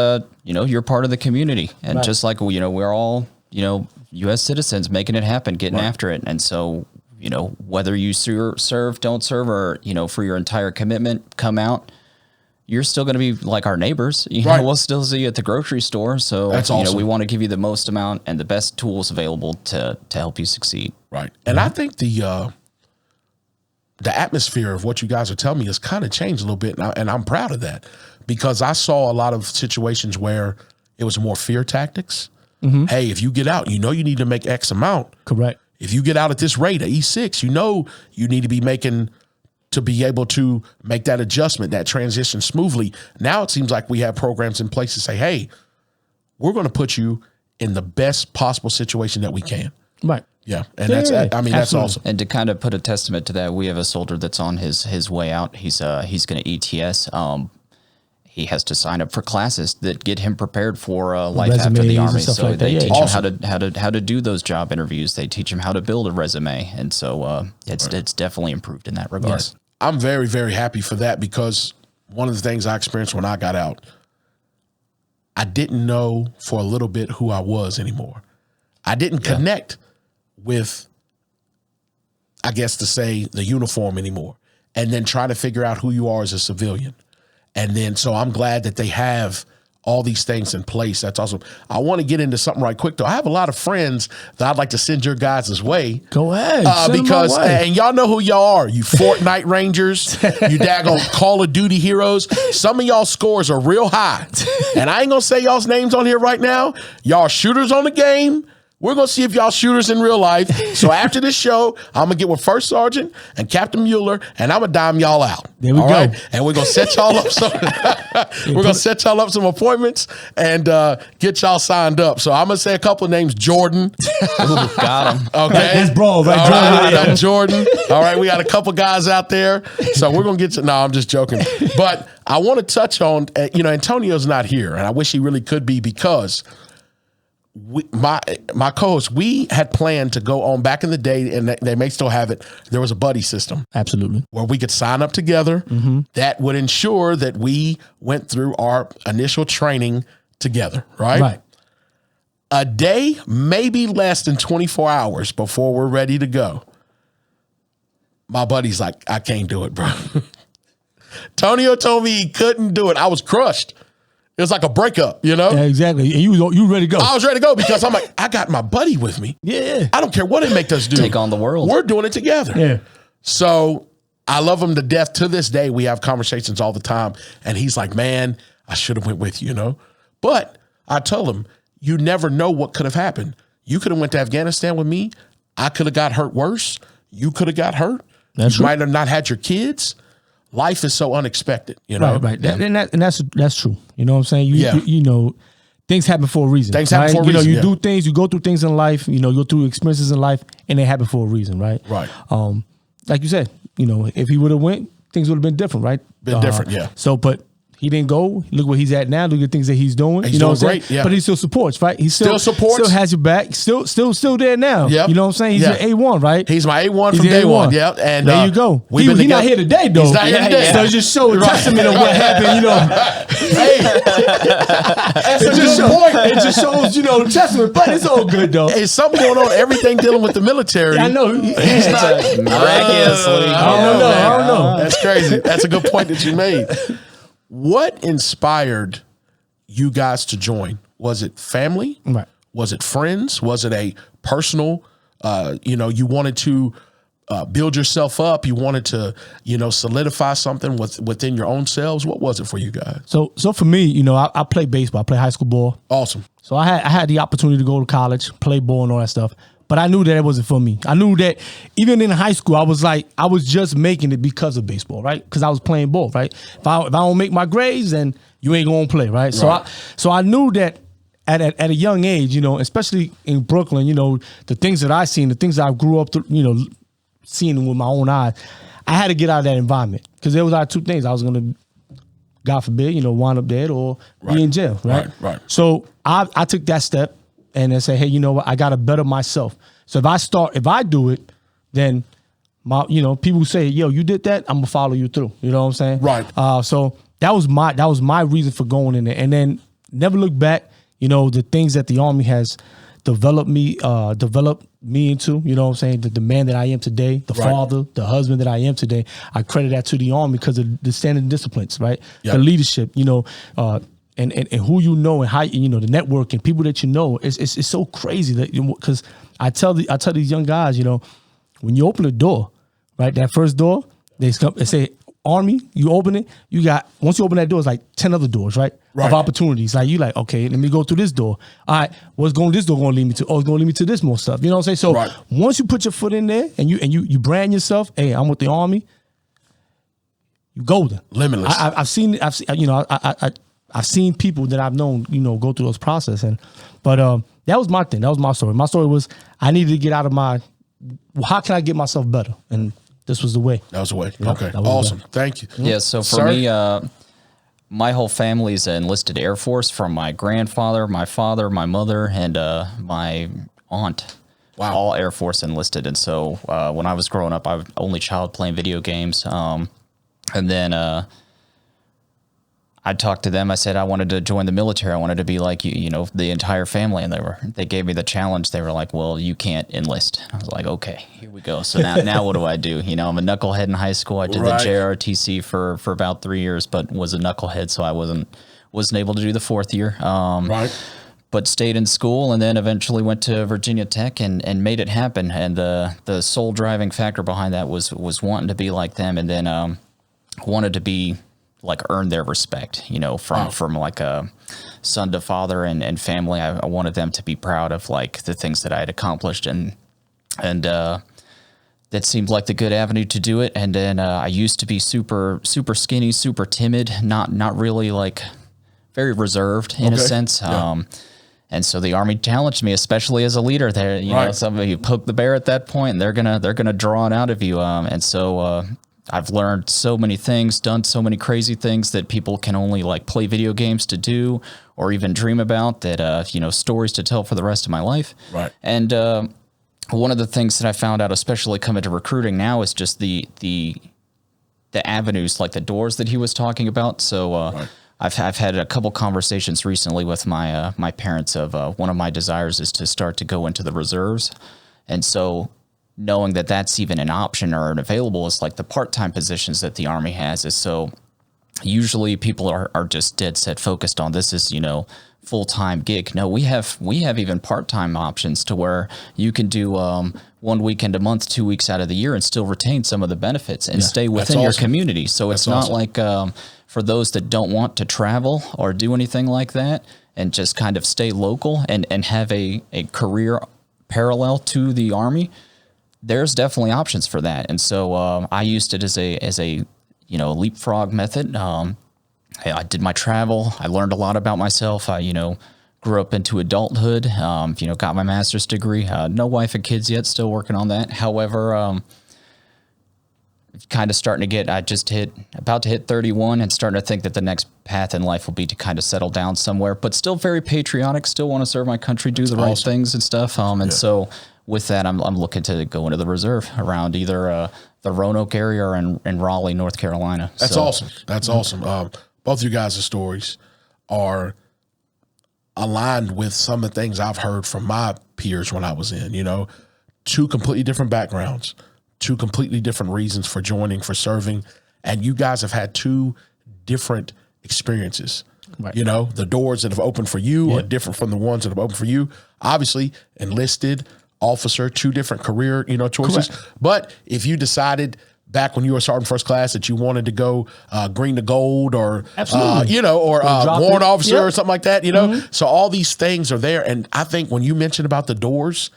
you know, you're part of the community, and just like, you know, we're all, you know, U.S. citizens making it happen, getting after it, and so, you know, whether you serve, don't serve, or, you know, for your entire commitment, come out. You're still going to be like our neighbors. You know, we'll still see you at the grocery store. So that's awesome. You know, we want to give you the most amount and the best tools available to help you succeed. Right. And I think the atmosphere of what you guys are telling me has kind of changed a little bit, and I'm proud of that because I saw a lot of situations where it was more fear tactics. Hey, if you get out, you know you need to make X amount. Correct. If you get out at this rate, at E6, you know you need to be making to be able to make that adjustment, that transition smoothly. Now it seems like we have programs in place to say, hey, we're going to put you in the best possible situation that we can. Right. Yeah. And that's that's awesome. And to kind of put a testament to that, we have a soldier that's on his way out. He's going to ETS. He has to sign up for classes that get him prepared for life after the Army. So like they teach him how to do those job interviews. They teach him how to build a resume. And so it's definitely improved in that regard. Yes. I'm very, very happy for that because one of the things I experienced when I got out, I didn't know for a little bit who I was anymore. I didn't connect with, I guess to say, the uniform anymore, and then try to figure out who you are as a civilian. And then, so I'm glad that they have all these things in place. That's awesome. I want to get into something right quick, though. I have a lot of friends that I'd like to send your guys' way. Go ahead. Because, and y'all know who y'all are. You Fortnite Rangers, you daggone Call of Duty heroes. Some of y'all scores are real high. And I ain't going to say y'all's names on here right now. Y'all shooters on the game. We're going to see if y'all shooters in real life. So after this show, I'm going to get with First Sergeant and Captain Mueller, and I'm going to dime y'all out. There we go. Right? And we're going to set y'all up some appointments and get y'all signed up. So I'm going to say a couple of names. Jordan. Got him. Okay. That's bro, right? All right, I know Jordan. All right, we got a couple guys out there. So we're going to get to, no, I'm just joking. But I want to touch on, you know, Antonio's not here, and I wish he really could be because my co-host, we had planned to go on back in the day, and they may still have it. There was a buddy system. Absolutely. Where we could sign up together. That would ensure that we went through our initial training together, right? Right. A day, maybe less than 24 hours before we're ready to go. My buddy's like, I can't do it, bro. Tonio told me he couldn't do it. I was crushed. It was like a breakup, you know? Yeah, exactly. And you ready to go. I was ready to go because I'm like, I got my buddy with me. Yeah. I don't care what it make us do. Take on the world. We're doing it together. Yeah. So I love him to death. To this day, we have conversations all the time. And he's like, man, I should have went with you, you know? But I told him, you never know what could have happened. You could have went to Afghanistan with me. I could have got hurt worse. You could have got hurt. That's you might have not had your kids. Life is so unexpected, you know? Right. And that's true. You know what I'm saying? You know, things happen for a reason. Things happen for a reason. You do things, you go through things in life, you know, you go through experiences in life, and they happen for a reason, right? Right. Like you said, you know, if he would have went, things would have been different, right? Been different, yeah. So, but he didn't go. Look where he's at now. Look at the things that he's doing. He's you know doing what I'm saying? great, yeah. But he still supports, right? He still supports. Still has your back. Still there now. Yep. You know what I'm saying? He's Yeah. your A1, right? He's my A1 He's from your day A1. one. Yep. And there you go. He's not here today, though. He's not here today. So it just showed a testament of what happened, you know. Hey, It just shows, you know, the testament. But it's all good, though. Hey, something going on. Everything dealing with the military. I know. It's a miraculously. I don't know. That's crazy. That's a good point that you made. What inspired you guys to join? Was it family? Right. Was it friends? Was it a personal, you wanted to build yourself up? You wanted to, solidify something within your own selves? What was it for you guys? So for me, you know, I play baseball. I play high school ball. Awesome. So I had the opportunity to go to college, play ball and all that stuff. But I knew that it wasn't for me. I knew that even in high school, I was just making it because of baseball, right? Because I was playing ball, right? If I don't make my grades, then you ain't gonna play, right? So I knew that at a young age, you know, especially in Brooklyn, you know, the things that I seen, the things that I grew up, seeing with my own eyes, I had to get out of that environment because there was two things. I was gonna, God forbid, wind up dead or be in jail, right? Right. So I took that step. And then say, hey, you know what? I gotta better myself. So if I do it, then people say, yo, you did that, I'm gonna follow you through. You know what I'm saying? Right. So that was my reason for going in there. And then never look back. You know, the things that the Army has developed me into. You know what I'm saying? The man that I am today, the father, the husband that I am today. I credit that to the Army because of the standard disciplines, right? Yep. The leadership. And who you know and how the network and people that you know, it's so crazy that because I tell these young guys, when you open the door, right, that first door, they say Army, you open it, once you open that door, it's like 10 other doors, right? Of opportunities. Like you okay, let me go through this door. All right, what's this door gonna lead me to? Oh, it's gonna lead me to this more stuff. You know what I'm saying? So once you put your foot in there and you brand yourself, hey, I'm with the Army, you golden. Limitless. I've seen people that I've known, go through those processes. But that was my thing. That was my story. My story was I needed to get out of how can I get myself better? And this was the way. That was the way. Yeah, okay. Awesome. Thank you. Yeah. So for me, my whole family is enlisted Air Force, from my grandfather, my father, my mother, and my aunt. Wow. All Air Force enlisted. And so when I was growing up, I was only child playing video games. And then I talked to them. I said I wanted to join the military. I wanted to be like the entire family. And they gave me the challenge. They were like, "Well, you can't enlist." I was like, "Okay, here we go." So now what do I do? I'm a knucklehead in high school. I did the JROTC for about 3 years, but was a knucklehead, so I wasn't able to do the 4th year. But stayed in school and then eventually went to Virginia Tech and made it happen. And the sole driving factor behind that was wanting to be like them, and then wanted to be earn their respect, from like a son to father and family. I wanted them to be proud of the things that I had accomplished, and that seemed like the good avenue to do it. And then I used to be super skinny, super timid, not really very reserved in a sense. Yeah. And so the Army challenged me, especially as a leader. There, some of you poke the bear at that point, and they're gonna draw it out of you. And so I've learned so many things, done so many crazy things that people can only play video games to do or even dream about. That stories to tell for the rest of my life. Right. And one of the things that I found out, especially coming to recruiting now, is just the avenues, the doors that he was talking about. So. I've had a couple conversations recently with my parents of one of my desires is to start to go into the reserves. And so knowing that that's even an option or an available is the part-time positions that the Army has is so usually people are just dead set focused on this is, full-time gig. No, we have even part-time options to where you can do 1 weekend a month, 2 weeks out of the year and still retain some of the benefits and stay within your community. So it's not for those that don't want to travel or do anything like that and just kind of stay local and have a career parallel to the Army, there's definitely options for that. And so I used it as a leapfrog method. I did my travel. I learned a lot about myself. I, grew up into adulthood, got my master's degree. No wife and kids yet, still working on that. However, kind of starting to get, about to hit 31 and starting to think that the next path in life will be to kind of settle down somewhere, but still very patriotic, still want to serve my country, do the right things and stuff. And so with that, I'm looking to go into the reserve around either the Roanoke area or in Raleigh, North Carolina. That's awesome. That's awesome. Both of you guys' stories are aligned with some of the things I've heard from my peers when I was in, you know, 2 completely different backgrounds, 2 completely different reasons for joining, for serving. And you guys have had 2 different experiences. Right. You know, the doors that have opened for you are different from the ones that have opened for you. Obviously, enlisted, officer, 2 different career, you know, choices. Correct. But if you decided back when you were sergeant first class that you wanted to go green to gold or, you know, or warrant officer or something like that, you know. So all these things are there. And I think when you mentioned about the doors,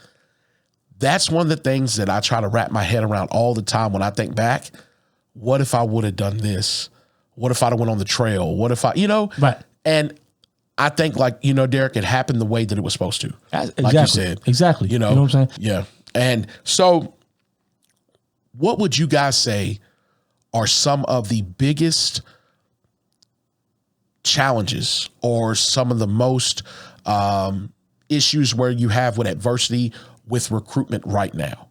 that's one of the things that I try to wrap my head around all the time when I think back. What if I would have done this? What if I'd have went on the trail? What if I, you know? Right. And I think, like, you know, Derek, it happened the way that it was supposed to. Exactly. Like you said. Exactly. You know what I'm saying? Yeah. And so what would you guys say are some of the biggest challenges or some of the most issues where you have with adversity with recruitment right now?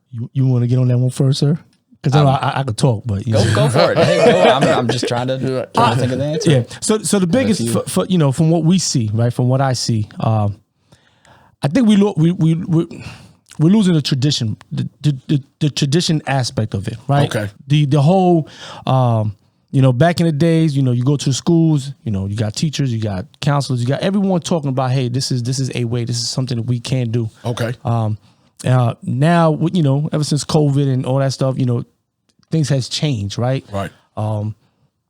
You want to get on that one first, sir? Because I could talk, but go for it. Hey, go. I'm just trying to think of the answer. Yeah. So the biggest, for you know, from what we see, right, from what I see, I think we're losing the tradition, the tradition aspect of it, right? Okay. The whole, you know, back in the days, you know, you go to schools, you know, you got teachers, you got counselors, you got everyone talking about, hey, this is a way, this is something that we can do. Okay. Now, you know, ever since COVID and all that stuff, you know, things has changed, right? Right.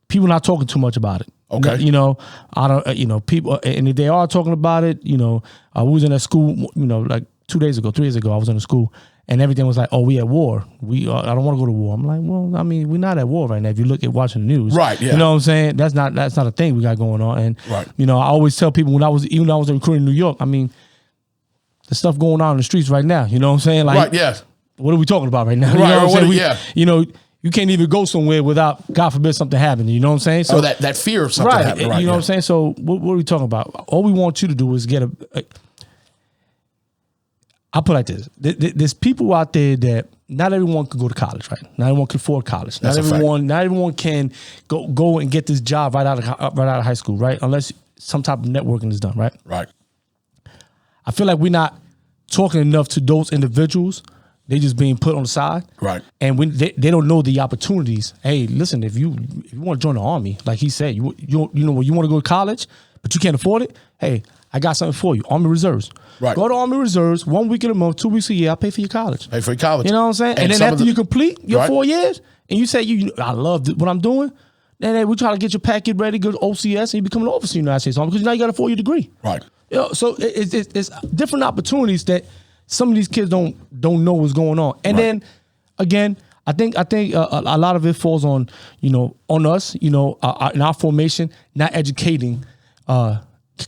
People not talking too much about it. Okay. You know, I don't, you know, people, and if they are talking about it, you know, I was in a school, you know, like 3 days ago, I was in a school and everything was like, oh, we at war. I don't want to go to war. I'm like, well, I mean, we're not at war right now. If you look at watching the news, right. Yeah. You know what I'm saying? That's not a thing we got going on. And, right. You know, I always tell people even when I was recruiting in New York, I mean, the stuff going on in the streets right now, you know what I'm saying? Like, right, yes. What are we talking about right now? You right, know what I'm saying? You know, you can't even go somewhere without, God forbid, something happening. You know what I'm saying? So that fear of something happening. Right, you know what I'm saying? So what are we talking about? All we want you to do is get I'll put it like this. There's people out there that not everyone can go to college, right? Not everyone can afford college. Not everyone can go and get this job right out of high school, right? Unless some type of networking is done, right? Right. I feel like we're not talking enough to those individuals. They just being put on the side. Right. And when they don't know the opportunities. Hey, listen, if you want to join the Army, like he said, you know, you want to go to college, but you can't afford it. Hey, I got something for you. Army Reserves. Right. Go to Army Reserves 1 week in a month, 2 weeks a year. I'll pay for your college. Pay for your college. You know what I'm saying? And then after you complete your 4 years, and you say I love what I'm doing, then we try to get your packet ready, go to OCS, and you become an officer in the United States Army because now you got a 4-year degree. Right. You know, so it's different opportunities that some of these kids don't know what's going on. And then again, I think a lot of it falls on us, in our formation, not educating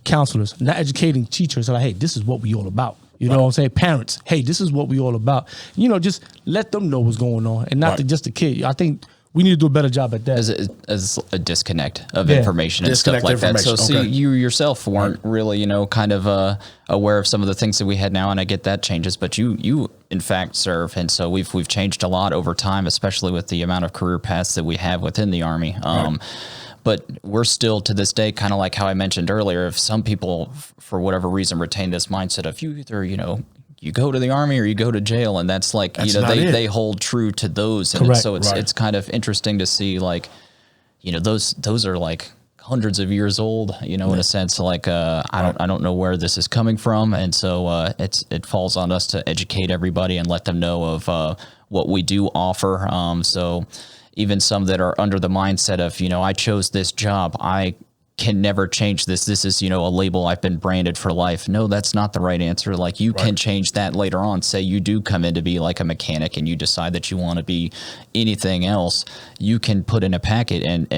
counselors, not educating teachers. Like, hey, this is what we all about. You know what I'm saying? Parents, hey, this is what we all about. You know, just let them know what's going on, and not just the kid. I think we need to do a better job at that. As a disconnect of information and stuff like that. So see, you yourself weren't really, kind of aware of some of the things that we had now, and I get that changes, but you in fact serve. And so we've changed a lot over time, especially with the amount of career paths that we have within the Army. But we're still to this day, kind of like how I mentioned earlier, if some people for whatever reason retain this mindset of you either, you go to the Army or you go to jail, and that's like, they hold true to those. And so it's kind of interesting to see, like, those are like hundreds of years old, in a sense, like, I don't know where this is coming from. And so, it falls on us to educate everybody and let them know of, what we do offer. So even some that are under the mindset of, I chose this job, I can never change this. This is, a label I've been branded for life. No, that's not the right answer. Like, you can change that later on. Say you do come in to be like a mechanic and you decide that you want to be anything else. You can put in a packet and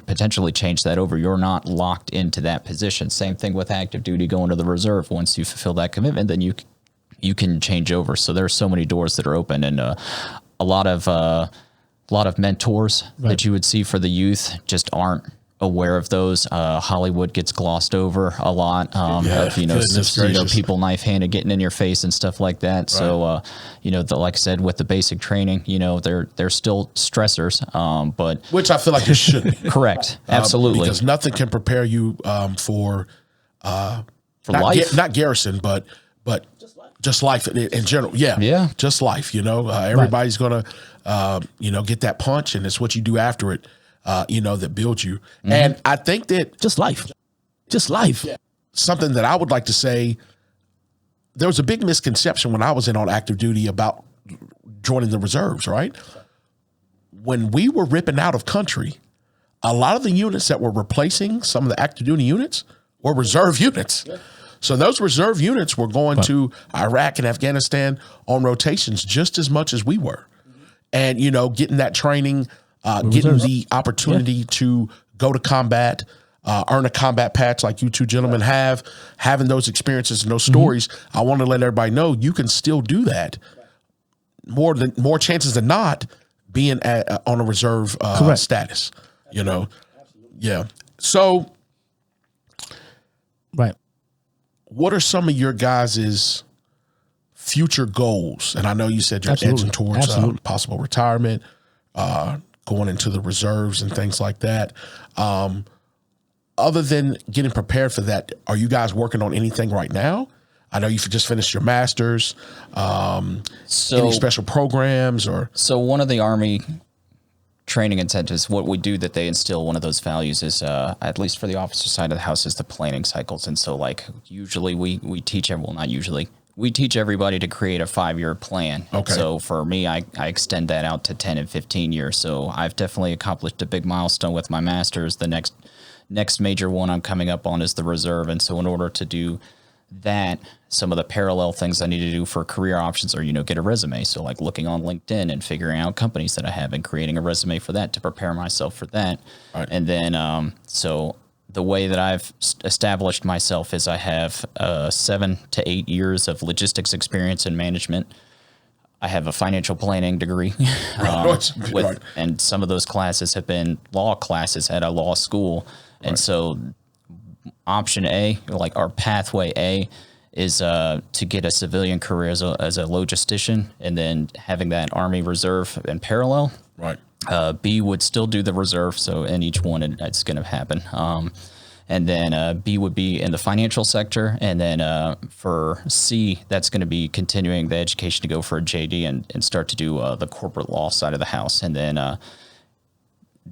potentially change that over. You're not locked into that position. Same thing with active duty, going to the reserve. Once you fulfill that commitment, then you can change over. So there's so many doors that are open, and a lot of mentors that you would see for the youth just aren't aware of those. Hollywood gets glossed over a lot, of, people knife handed getting in your face and stuff like that. Right. So, like I said, with the basic training, they're still stressors, but which I feel like it should be. Correct. Absolutely. Because nothing can prepare you, for life, not garrison, but just life in general. Yeah. Just life, everybody's going to, get that punch, and it's what you do after it. That builds you. Mm-hmm. And I think that just life. Something that I would like to say, there was a big misconception when I was on active duty about joining the reserves, right? When we were ripping out of country, a lot of the units that were replacing some of the active duty units were reserve units. Yeah. So those reserve units were going to Iraq and Afghanistan on rotations just as much as we were. And, getting that training, getting the opportunity to go to combat, earn a combat patch like you two gentlemen have, having those experiences and those stories. I want to let everybody know you can still do that. More chances than not being on a reserve status, Yeah. So, right. What are some of your guys' future goals? And I know you said you're edging towards possible retirement, going into the reserves and things like that. Other than getting prepared for that, are you guys working on anything right now? I know you just finished your master's. Any special programs or? So one of the Army training incentives, what we do that they instill, one of those values is, at least for the officer side of the house, is the planning cycles. And so usually we teach we teach everybody to create a 5-year plan. Okay. So for me, I extend that out to 10 and 15 years. So I've definitely accomplished a big milestone with my master's. The next major one I'm coming up on is the reserve. And so in order to do that, some of the parallel things I need to do for career options are, get a resume. So looking on LinkedIn and figuring out companies that I have and creating a resume for that to prepare myself for that. Right. And then, so the way that I've established myself is I have 7 to 8 years of logistics experience in management. I have a financial planning degree, and some of those classes have been law classes at a law school. And so option A, our pathway A, is to get a civilian career as a logistician, and then having that Army Reserve in parallel. Right. B would still do the reserve, so in each one it's going to happen. And then B would be in the financial sector, and then for C, that's going to be continuing the education to go for a JD and start to do the corporate law side of the house. And then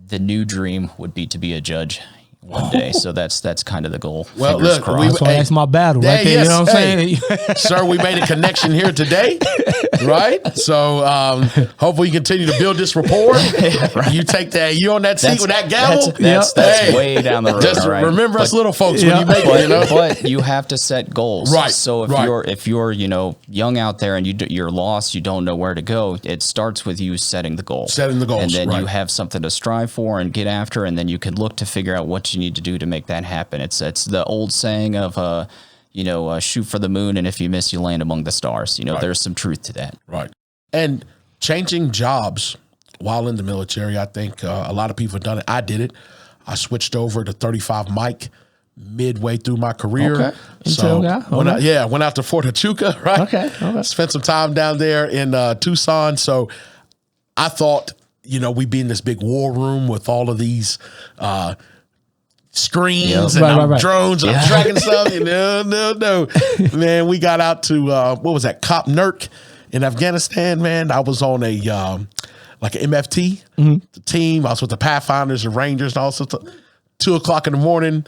the new dream would be to be a judge one day. So that's kind of the goal. Well, look, that's my battle right there. You know what I'm saying? Sir, we made a connection here today, right? So hopefully you continue to build this rapport. Right. You take that, you on that seat with that gavel. That's way down the road. Just remember us little folks when you make it, But you have to set goals. Right. So if you're young out there and you're lost, you don't know where to go, it starts with you setting the goal. And then you have something to strive for and get after, and then you can look to figure out what you need to do to make that happen. It's the old saying of shoot for the moon, and if you miss, you land among the stars. There's some truth to that. Right. And changing jobs while in the military, I think a lot of people have done it. I did it. I switched over to 35 mic midway through my career. Okay. So went out to Fort Huachuca, right? Okay. Spent some time down there in Tucson. So I thought, we'd be in this big war room with all of these screens and drones and I'm tracking stuff. No. Man, we got out to, what was that, Cop Nurk in Afghanistan, man. I was on a, like an MFT team. I was with the Pathfinders and Rangers and all sorts of 2:00 in the morning,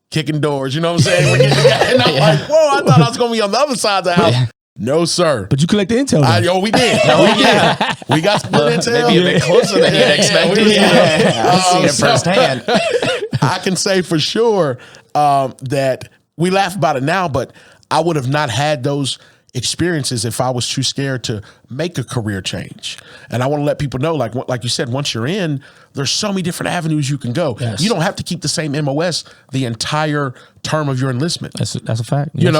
kicking doors. You know what I'm saying? And I'm like, whoa, I thought I was going to be on the other side of the house. Yeah. No, sir. But you collect the intel. We did. We got some good intel. Maybe a bit closer than you'd expected. I've seen it firsthand. I can say for sure that we laugh about it now, but I would have not had those experiences if I was too scared to make a career change. And I want to let people know, like you said, once you're in, there's so many different avenues you can go. Yes. You don't have to keep the same MOS the entire term of your enlistment. That's a fact. Yes.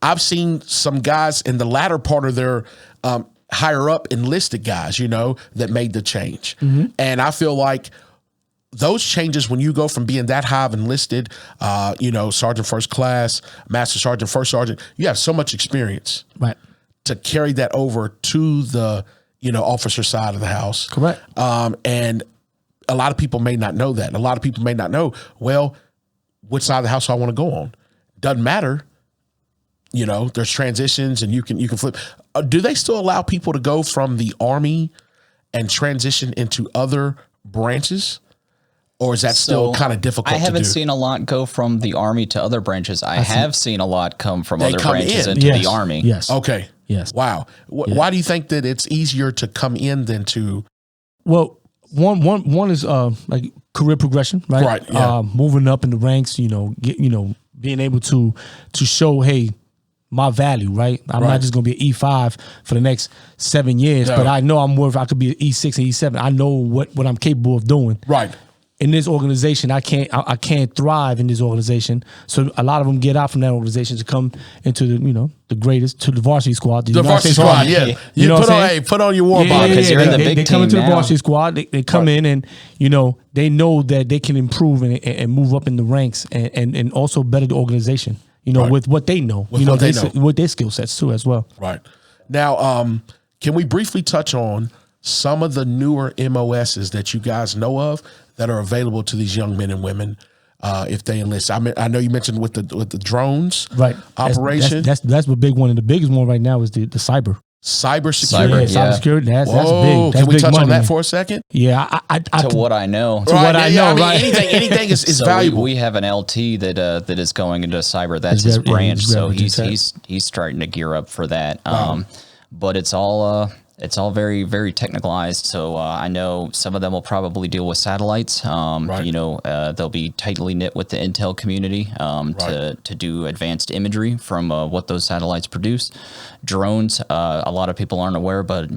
I've seen some guys in the latter part of their higher up enlisted guys, you know, that made the change. And I feel like those changes, when you go from being that high of enlisted, you know, sergeant first class, master sergeant, first sergeant, you have so much experience, Right. to carry that over to the, you know, officer side of the house. Correct. And a lot of people may not know that. A lot of people may not know, well, which side of the house do I want to go on? Doesn't matter. You know, there's transitions and you can flip. Do they still allow people to go from the Army and transition into other branches? Or is that still kind of difficult to do? I haven't seen a lot go from the Army to other branches. I have seen a lot come from other branches into the Army. Yes. Okay. Yes. Wow. Why do you think that it's easier to come in than to? Well, one is like career progression, right? Right. Yeah. Moving up in the ranks, you know, being able to show, hey, my value, right? I'm not just going to be an E5 for the next 7 years, but I know I could be an E6 and E7. I know what I'm capable of doing. Right. In this organization, I can't thrive in this organization. So a lot of them get out from that organization to come into the greatest, to the varsity squad. The varsity squad, yeah. You know, put on your war bond because you're in the big They come into team the now. varsity squad. They come in and they know that they can improve and move up in the ranks and also better the organization. With what they know. With their skill sets too as well. Right. Now, can we briefly touch on some of the newer MOSs that you guys know of that are available to these young men and women if they enlist? I know you mentioned with the drones, right? Operation. That's the big one, and the biggest one right now is the cyber. Cybersecurity. Cybersecurity. That's big. Can we touch on that man. for a second? Yeah, to what I know. Anything is so valuable. We have an LT that is going into cyber. That's his branch. So he's starting to gear up for that. Wow. But it's all very, very technicalized. So I know some of them will probably deal with satellites. They'll be tightly knit with the intel community to do advanced imagery from what those satellites produce. Drones, a lot of people aren't aware, but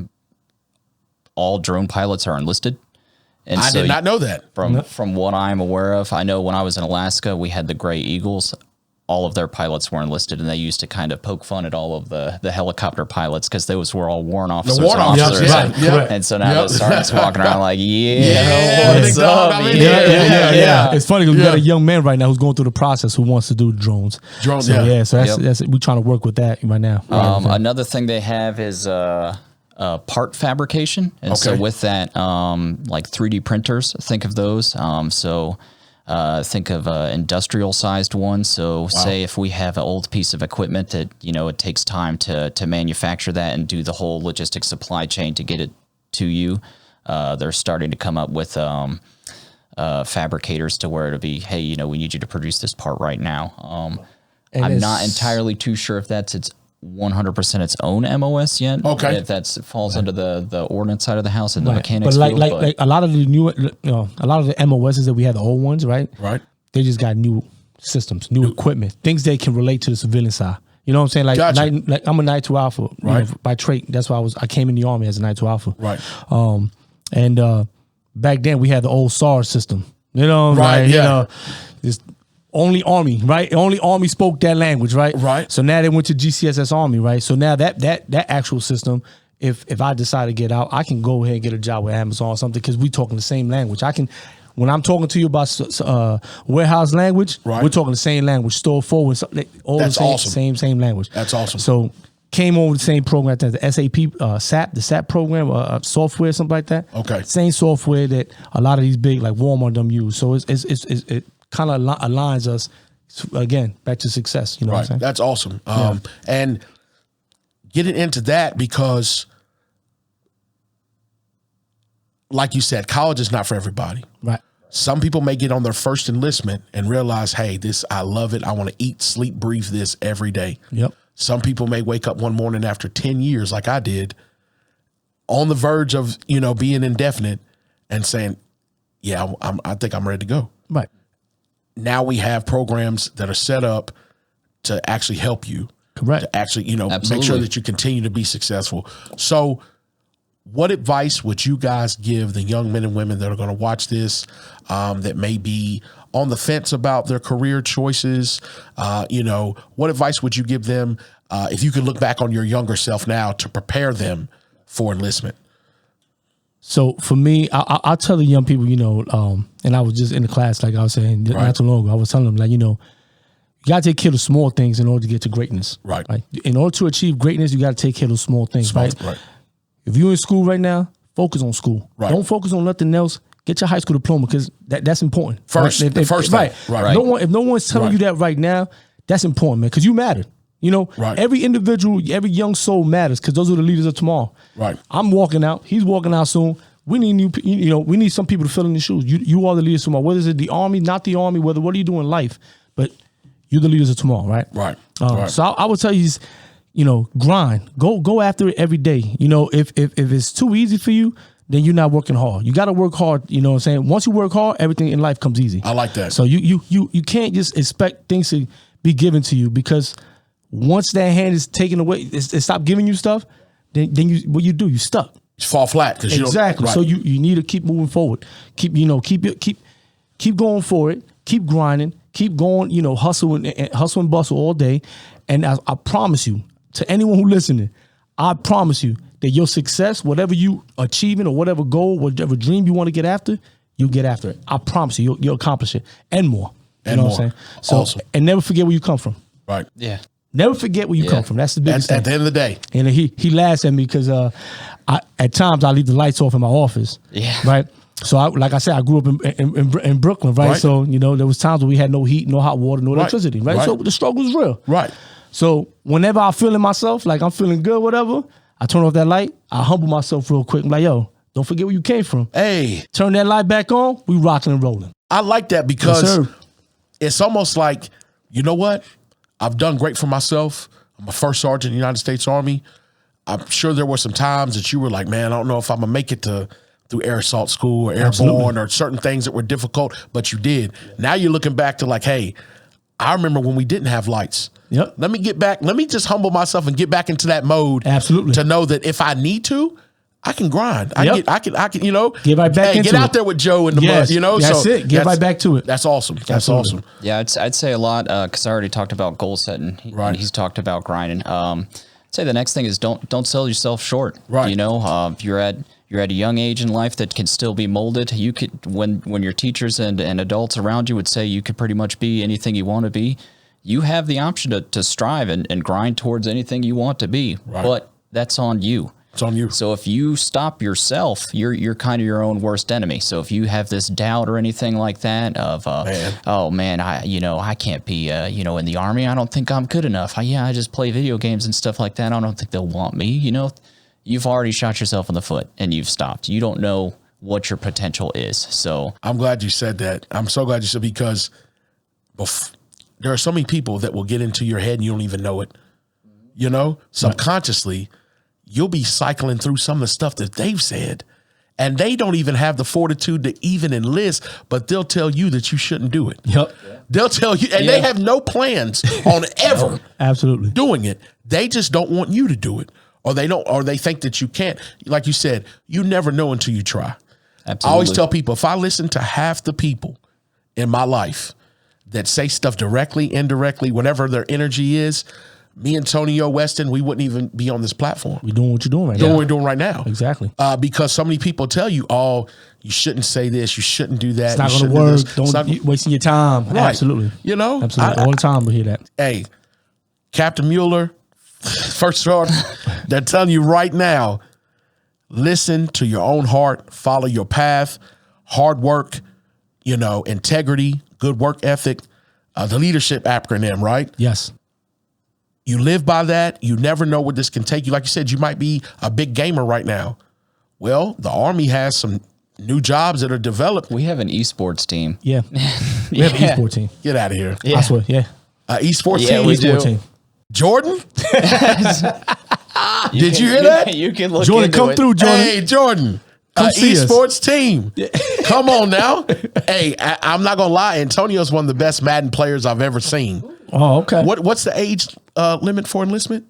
all drone pilots are enlisted. And I did not know that. From what I'm aware of, I know when I was in Alaska, we had the Gray Eagles. All of their pilots were enlisted, and they used to kind of poke fun at all of the helicopter pilots because those were all warrant officers. And so now those sergeants walking around like, what's up? Yeah. It's funny because we got a young man right now who's going through the process who wants to do drones. So that's we're trying to work with that right now. Another thing they have is part fabrication, and so with that, like 3D printers. Think of those. Think of industrial sized ones. So say if we have an old piece of equipment that, it takes time to manufacture that and do the whole logistics supply chain to get it to you. They're starting to come up with fabricators to where it'll be, hey, we need you to produce this part right now. I'm not entirely too sure if that's 100% its own MOS yet. Okay. If that falls under the ordnance side of the house and the mechanics but field. Like a lot of the new, a lot of the MOSs that we had, the old ones, right? Right. They just got new systems, new equipment, things they can relate to the civilian side. You know what I'm saying? Like, Gotcha. like I'm a Night 2 Alpha, by trait. That's why I came in the Army as a Night 2 Alpha. Right. And back then we had the old SARS system. Just only Army, right? Only Army spoke that language, right? Right. So now they went to GCSS Army, right? So now that actual system, if I decide to get out, I can go ahead and get a job with Amazon or something because we talking the same language. When I'm talking to you about warehouse language, we're talking the same language. Store forward, all That's the awesome. same language. That's awesome. So came over the same program, the SAP, SAP, the SAP program, software, something like that. Okay. Same software that a lot of these big like Walmart them use. So it kind of aligns us again back to success. You know what I'm saying? That's awesome. And getting into that because, like you said, college is not for everybody. Right. Some people may get on their first enlistment and realize, hey, I love it. I want to eat, sleep, breathe this every day. Yep. Some people may wake up one morning after 10 years, like I did, on the verge of, being indefinite and saying, yeah, I think I'm ready to go. Right. Now we have programs that are set up to actually help you. Correct. To actually, Absolutely. make sure that you continue to be successful. So what advice would you guys give the young men and women that are going to watch this, that may be on the fence about their career choices? What advice would you give them if you could look back on your younger self now to prepare them for enlistment? So for me, I'll tell the young people, and I was just in the class, like I was saying not too long ago, I was telling them, like, you got to take care of small things in order to get to greatness. Right. In order to achieve greatness, you got to take care of small things, right? If you're in school right now, focus on school. Right. Don't focus on nothing else. Get your high school diploma because that's important. First, right? the first thing. Right. If no one's telling you that right now, that's important, man, because you matter. Every individual, every young soul matters because those are the leaders of tomorrow. Right. I'm walking out. He's walking out soon. We need we need some people to fill in the shoes. You are the leaders of tomorrow. Whether it's the army, not the army, what do you do in life? But you're the leaders of tomorrow, right? Right. So I would tell you, grind. Go after it every day. If it's too easy for you, then you're not working hard. You got to work hard. You know what I'm saying? Once you work hard, everything in life comes easy. I like that. So you can't just expect things to be given to you because once that hand is taken away, it stop giving you stuff, then you stuck. You fall flat because you don't. Exactly. So you need to keep moving forward. Keep going for it. Keep grinding. Keep going. Hustle and bustle all day. And I promise you, to anyone who listening, I promise you that your success, whatever you achieving or whatever goal, whatever dream you want to get after, you get after it. I promise you, you'll accomplish it and more. And more. What I'm saying? So, awesome. And never forget where you come from. Right. Yeah. Never forget where you come from. That's the biggest thing. At the end of the day. And he laughs at me because at times I leave the lights off in my office. Yeah. Right. So like I said, I grew up in Brooklyn. Right. So there was times where we had no heat, no hot water, no electricity. Right. So the struggle was real. Right. So whenever I feel in myself, like I'm feeling good, whatever, I turn off that light. I humble myself real quick. I'm like, yo, don't forget where you came from. Hey. Turn that light back on. We rocking and rolling. I like that because it's almost like, you know what? I've done great for myself. I'm a first sergeant in the United States Army. I'm sure there were some times that you were like, man, I don't know if I'm going to make it through air assault school or airborne or certain things that were difficult, but you did. Yeah. Now you're looking back to like, hey, I remember when we didn't have lights. Yep. Let me get back. Let me just humble myself and get back into that mode. Absolutely. To know that if I need to, I can grind. I can, get right back into get out there with Joe in the mud, That's it. Get right back to it. That's awesome. That's awesome. Yeah, I'd say a lot because I already talked about goal setting. Right. He's talked about grinding. I'd say the next thing is don't sell yourself short. Right. You're at a young age in life that can still be molded. You could when your teachers and adults around you would say you could pretty much be anything you want to be. You have the option to strive and grind towards anything you want to be. Right. But that's on you. It's on you. So if you stop yourself, you're kind of your own worst enemy. So if you have this doubt or anything like that of, oh man, I can't be, in the Army. I don't think I'm good enough. I just play video games and stuff like that. I don't think they'll want me. You've already shot yourself in the foot and you've stopped. You don't know what your potential is. So I'm glad you said that. I'm so glad you said, because there are so many people that will get into your head and you don't even know it. Subconsciously, you'll be cycling through some of the stuff that they've said, and they don't even have the fortitude to even enlist, but they'll tell you that you shouldn't do it. Yep. They'll tell you, and they have no plans on ever absolutely doing it. They just don't want you to do it, or they think that you can't. Like you said, you never know until you try. Absolutely. I always tell people, if I listen to half the people in my life that say stuff directly, indirectly, whatever their energy is, me and Antonio Weston, we wouldn't even be on this platform. We're doing what you're doing right now. Doing what we're doing right now. Exactly. Because so many people tell you, oh, you shouldn't say this, you shouldn't do that. It's not going to work. Don't wasting your time. Right. Absolutely. Absolutely. All the time we hear that. Hey, Captain Mueller, first sergeant, they're telling you right now, listen to your own heart, follow your path, hard work, integrity, good work ethic, the leadership acronym, right? Yes. You live by that. You never know where this can take you. Like you said, you might be a big gamer right now. Well, the Army has some new jobs that are developed. We have an esports team. Yeah. We have an esports team. Get out of here. Yeah. I swear, yeah. Esports team? We do. Team. Jordan? Did you hear that? You can look Jordan, into come it. through, Jordan. Hey, Jordan. Esports team. Come on now. Hey, I'm not going to lie. Antonio's one of the best Madden players I've ever seen. Oh, okay. What's the age limit for enlistment?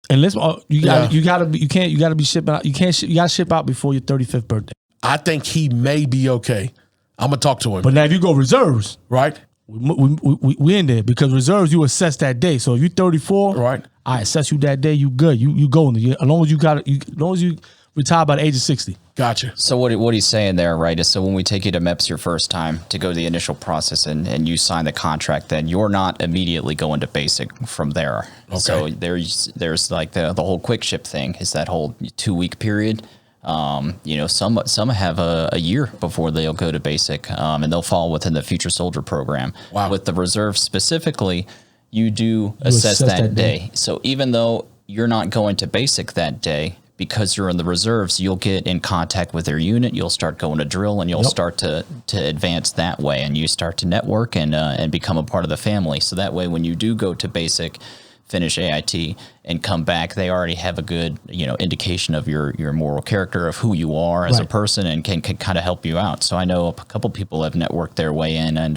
Enlistment, you gotta be shipping out. You gotta ship out before your 35th birthday. I think he may be okay. I'm gonna talk to him. But now if you go reserves, right? we in there because reserves you assess that day. So if you're 34, Right. I assess you that day. You good. You go. As long as you retire by the age of 60. Gotcha. So what he's saying there, right, is so when we take you to MEPS your first time to go the initial process and you sign the contract, then you're not immediately going to basic from there. Okay. So there's like the whole quick ship thing is that whole 2-week period. Some have a year before they'll go to basic, and they'll fall within the future soldier program. Wow. With the reserve specifically, you do assess that day. So even though you're not going to basic that day, because you're in the reserves, you'll get in contact with their unit. You'll start going to drill, and you'll start to advance that way, and you start to network and become a part of the family. So that way, when you do go to basic, finish AIT, and come back, they already have a good indication of your moral character, of who you are as a person, and can kind of help you out. So I know a couple people have networked their way in and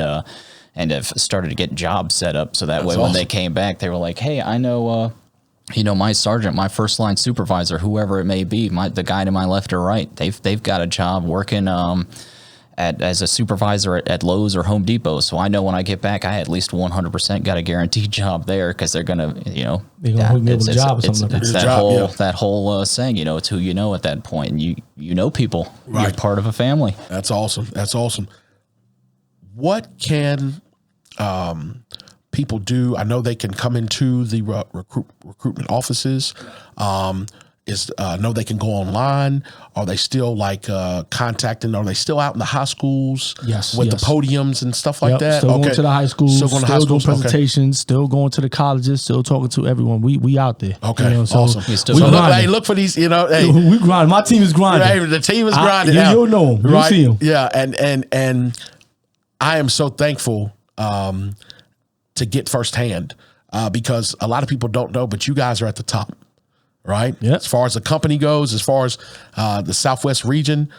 have started to get jobs set up. So that way, when they came back, they were like, "Hey, I know." My sergeant, my first line supervisor, whoever it may be, the guy to my left or right, they've got a job working as a supervisor at Lowe's or Home Depot. So I know when I get back, I at least 100% got a guaranteed job there because they're gonna, they're gonna hook me up with a job or something like that. It's that whole saying, it's who you know at that point, and you know people. Right. You're part of a family. That's awesome. That's awesome. What can people do? I know they can come into the recruitment offices. I know they can go online. Are they still contacting? Are they still out in the high schools? Yes, with the podiums and stuff like that? Still going to the high schools. Still going to high schools. Presentations. Still going to the colleges. Still talking to everyone. We out there. Okay, awesome. Look for these. Hey, we grind. My team is grinding. Hey, the team is grinding. You'll know them. You'll see them. Yeah, and I am so thankful to get firsthand because a lot of people don't know, but you guys are at the top, right? Yeah. As far as the company goes, as far as the Southwest region,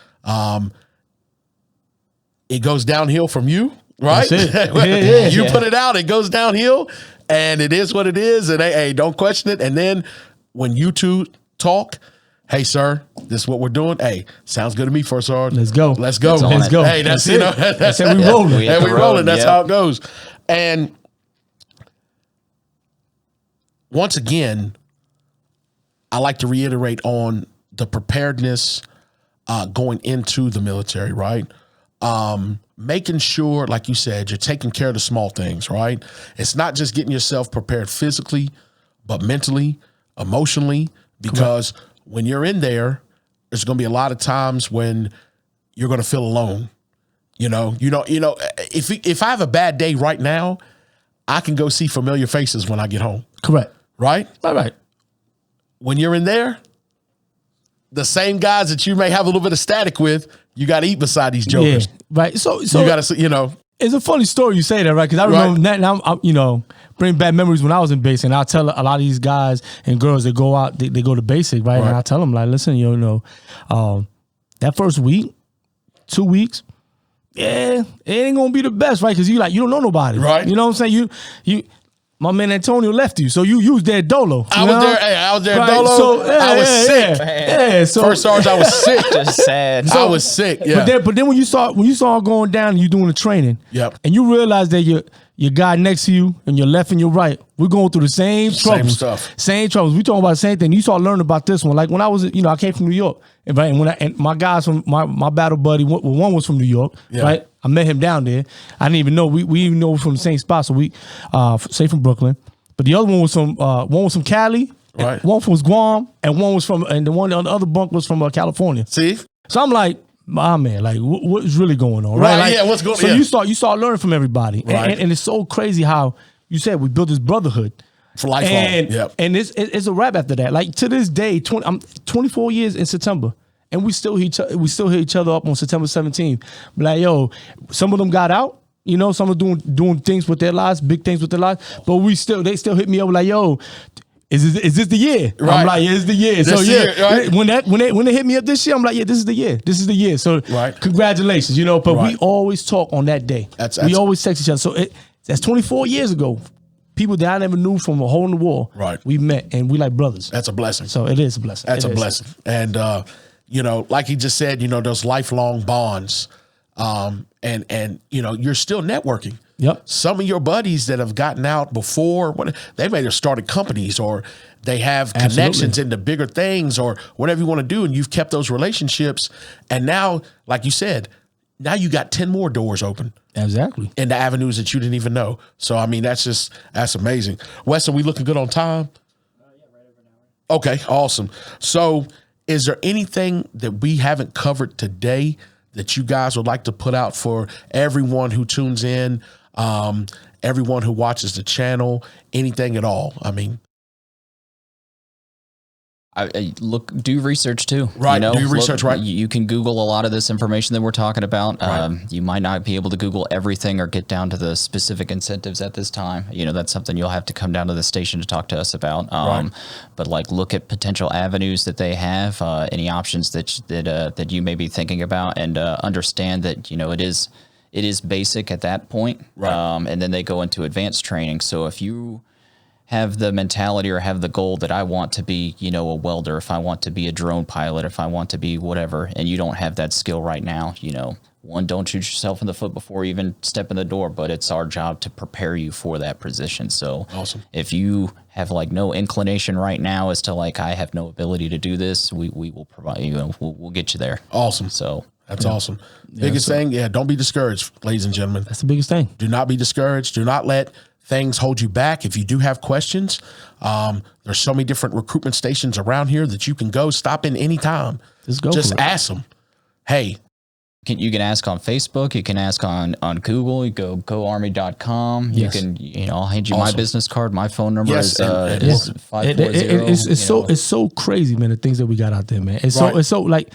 it goes downhill from you, right? That's it. You put it out, it goes downhill, and it is what it is, and hey, don't question it. And then when you two talk, hey, sir, this is what we're doing. Hey, sounds good to me, First Sergeant. Let's go. Let's go. Let's go. Hey, that's it. That's it. We rolling. And we rolling. That's how it goes. And once again, I like to reiterate on the preparedness going into the military, right? Making sure, like you said, you're taking care of the small things, right? It's not just getting yourself prepared physically, but mentally, emotionally, because when you're in there, there's going to be a lot of times when you're going to feel alone. If I have a bad day right now, I can go see familiar faces when I get home. Correct. Right? Right. When you're in there, the same guys that you may have a little bit of static with, you got to eat beside these jokers. Yeah, right. So you got to, It's a funny story you say that, right? Because I remember that now, bring back memories when I was in basic, and I'll tell a lot of these guys and girls that go out, they go to basic, right? And I tell them, like, listen, that first week, 2 weeks, it ain't going to be the best, right? Because you don't know nobody. Right. You know what I'm saying? You my man Antonio left you, so you was there dolo. I was there dolo. So, I was sick. Yeah, so First Sergeant, I was sick. Just sad. I was sick. Yeah. But then when you saw it going down and you doing the training, and you realize that your guy next to you and your left and your right, we're going through the same troubles. Same troubles. We talking about the same thing. You start learning about this one. Like when I was, I came from New York, and my guys from my battle buddy, one was from New York, right? I met him down there. I didn't even know we even know from the same spot. So we, say from Brooklyn, but the other one was from Cali, right? One was Guam, and one was and the one on the other bunk was from California. See, so I'm like, man, like what is really going on, right? Like, what's going on? So you start learning from everybody, right? And it's so crazy how you said we built this brotherhood for lifelong, and it's a wrap after that. Like to this day, I'm 24 years in September. And we still hit each other up on September 17th. But like, yo, some of them got out. Some are doing things with their lives, big things with their lives. But they still hit me up like, yo, is this the year? Right. I'm like, yeah, it's the year. So when they hit me up this year, I'm like, yeah, this is the year. This is the year. So congratulations, But we always talk on that day. We always text each other. So that's 24 years ago. People that I never knew from a hole in the wall. Right. We met and we like brothers. That's a blessing. So it is a blessing. That's a blessing. And like he just said, those lifelong bonds, and you're still networking. Yep. Some of your buddies that have gotten out before, they may have started companies or they have connections into bigger things or whatever you want to do. And you've kept those relationships. And now, like you said, now you got 10 more doors open. Exactly. In the avenues that you didn't even know. So, I mean, that's amazing. Weston, we looking good on time? Yeah, right over an hour. Okay, awesome. So is there anything that we haven't covered today that you guys would like to put out for everyone who tunes in, everyone who watches the channel, anything at all? I mean, do research too. Right. Do research, right. You can Google a lot of this information that we're talking about. Right. You might not be able to Google everything or get down to the specific incentives at this time. That's something you'll have to come down to the station to talk to us about. Right. But like look at potential avenues that they have, any options that you may be thinking about, and understand that, it is basic at that point. Right. And then they go into advanced training. So if you have the mentality or have the goal that I want to be, a welder, if I want to be a drone pilot, if I want to be whatever, and you don't have that skill right now, one, don't shoot yourself in the foot before you even step in the door, but it's our job to prepare you for that position. So awesome. If you have no inclination right now as to I have no ability to do this, we will provide you, we'll get you there. Awesome. So that's awesome. Biggest thing, don't be discouraged, ladies and gentlemen. That's the biggest thing. Do not be discouraged. Do not let things hold you back. If you do have questions, there's so many different recruitment stations around here that you can go stop in anytime. Just ask them. Hey, you can ask on Facebook. You can ask on Google. You go goarmy.com. Yes. You can, I'll hand you my business card. My phone number is 540. It's so crazy, man. The things that we got out there, man. It's so like,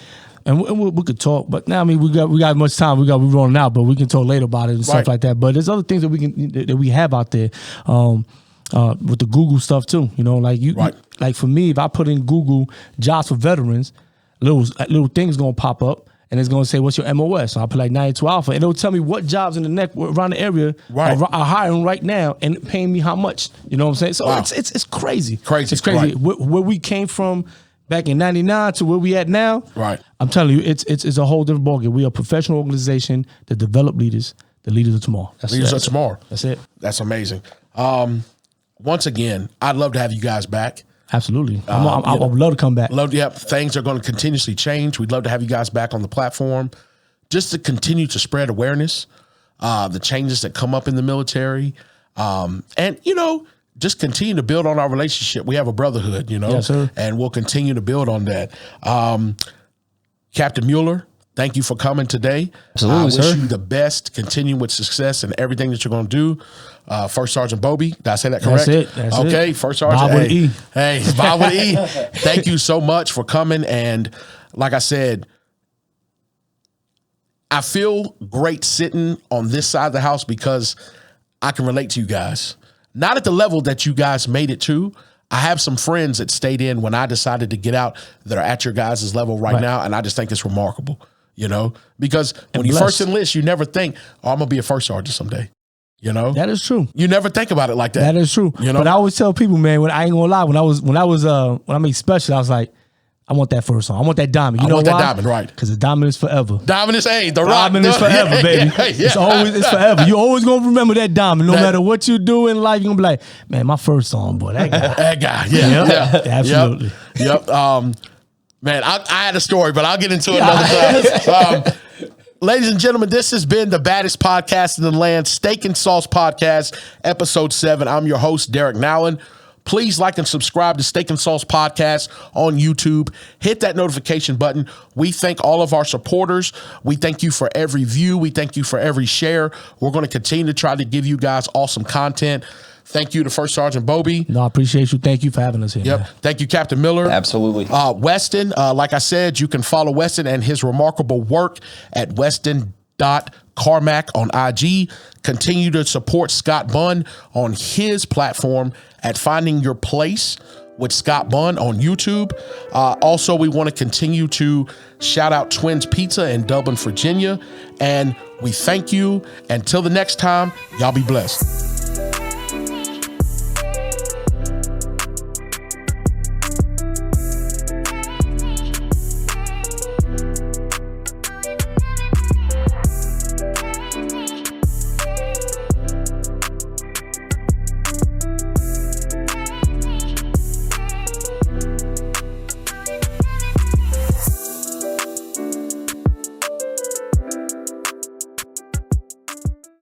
and we could talk, but now, I mean, we got much time. We're rolling out, but we can talk later about it and stuff like that. But there's other things that we have out there, with the Google stuff too. Like for me, if I put in Google jobs for veterans, little things gonna pop up. And it's going to say, what's your MOS? So I put 92 Alpha. And it'll tell me what jobs in the neck around the area are hiring right now and paying me how much. You know what I'm saying? So it's crazy. It's crazy. Right. Where we came from back in 99 to where we at now. Right. I'm telling you, it's a whole different ballgame. We are a professional organization that develop leaders, the leaders of tomorrow. Leaders of tomorrow. That's it. That's amazing. Once again, I'd love to have you guys back. Absolutely. I would love to come back. Things are going to continuously change. We'd love to have you guys back on the platform just to continue to spread awareness, the changes that come up in the military, and, just continue to build on our relationship. We have a brotherhood, Yes, sir. And we'll continue to build on that. Captain Mueller, thank you for coming today. Absolutely, I wish sir. you the best, continue with success in everything that you're going to do. First Sergeant Bobby, did I say that correct? That's okay, it. First Sergeant. Bob with E. Hey, Bob with E. Thank you so much for coming. And like I said, I feel great sitting on this side of the house because I can relate to you guys. Not at the level that you guys made it to. I have some friends that stayed in when I decided to get out that are at your guys' level right now, and I just think it's remarkable, because when you first enlist, you never think, oh, I'm going to be a first sergeant someday. That is true. You never think about it like that. That is true. But I always tell people, man, when I ain't gonna lie, when I made special, I was like, I want that first one. I want that diamond. You know why? That diamond, right? Because the diamond is forever. Diamond is the rock. Diamond is forever, baby. It's forever. You always gonna remember that diamond, no matter what you do in life. You are gonna be like, man, my first song, boy, that guy. That guy, yeah. Absolutely. Yep. Man, I had a story, but I'll get into it another time. Ladies and gentlemen, this has been the baddest podcast in the land, Steak and Sauce Podcast, Episode 7. I'm your host, Derek Nowlin. Please like and subscribe to Steak and Sauce Podcast on YouTube. Hit that notification button. We thank all of our supporters. We thank you for every view. We thank you for every share. We're going to continue to try to give you guys awesome content. Thank you to First Sergeant Bobby. No, I appreciate you. Thank you for having us here. Yep. Man. Thank you, Captain Miller. Absolutely. Weston, like I said, you can follow Weston and his remarkable work at Weston.Carmack on IG. Continue to support Scott Bunn on his platform at Finding Your Place with Scott Bunn on YouTube. Also, we want to continue to shout out Twins Pizza in Dublin, Virginia. And we thank you. Until the next time, y'all be blessed.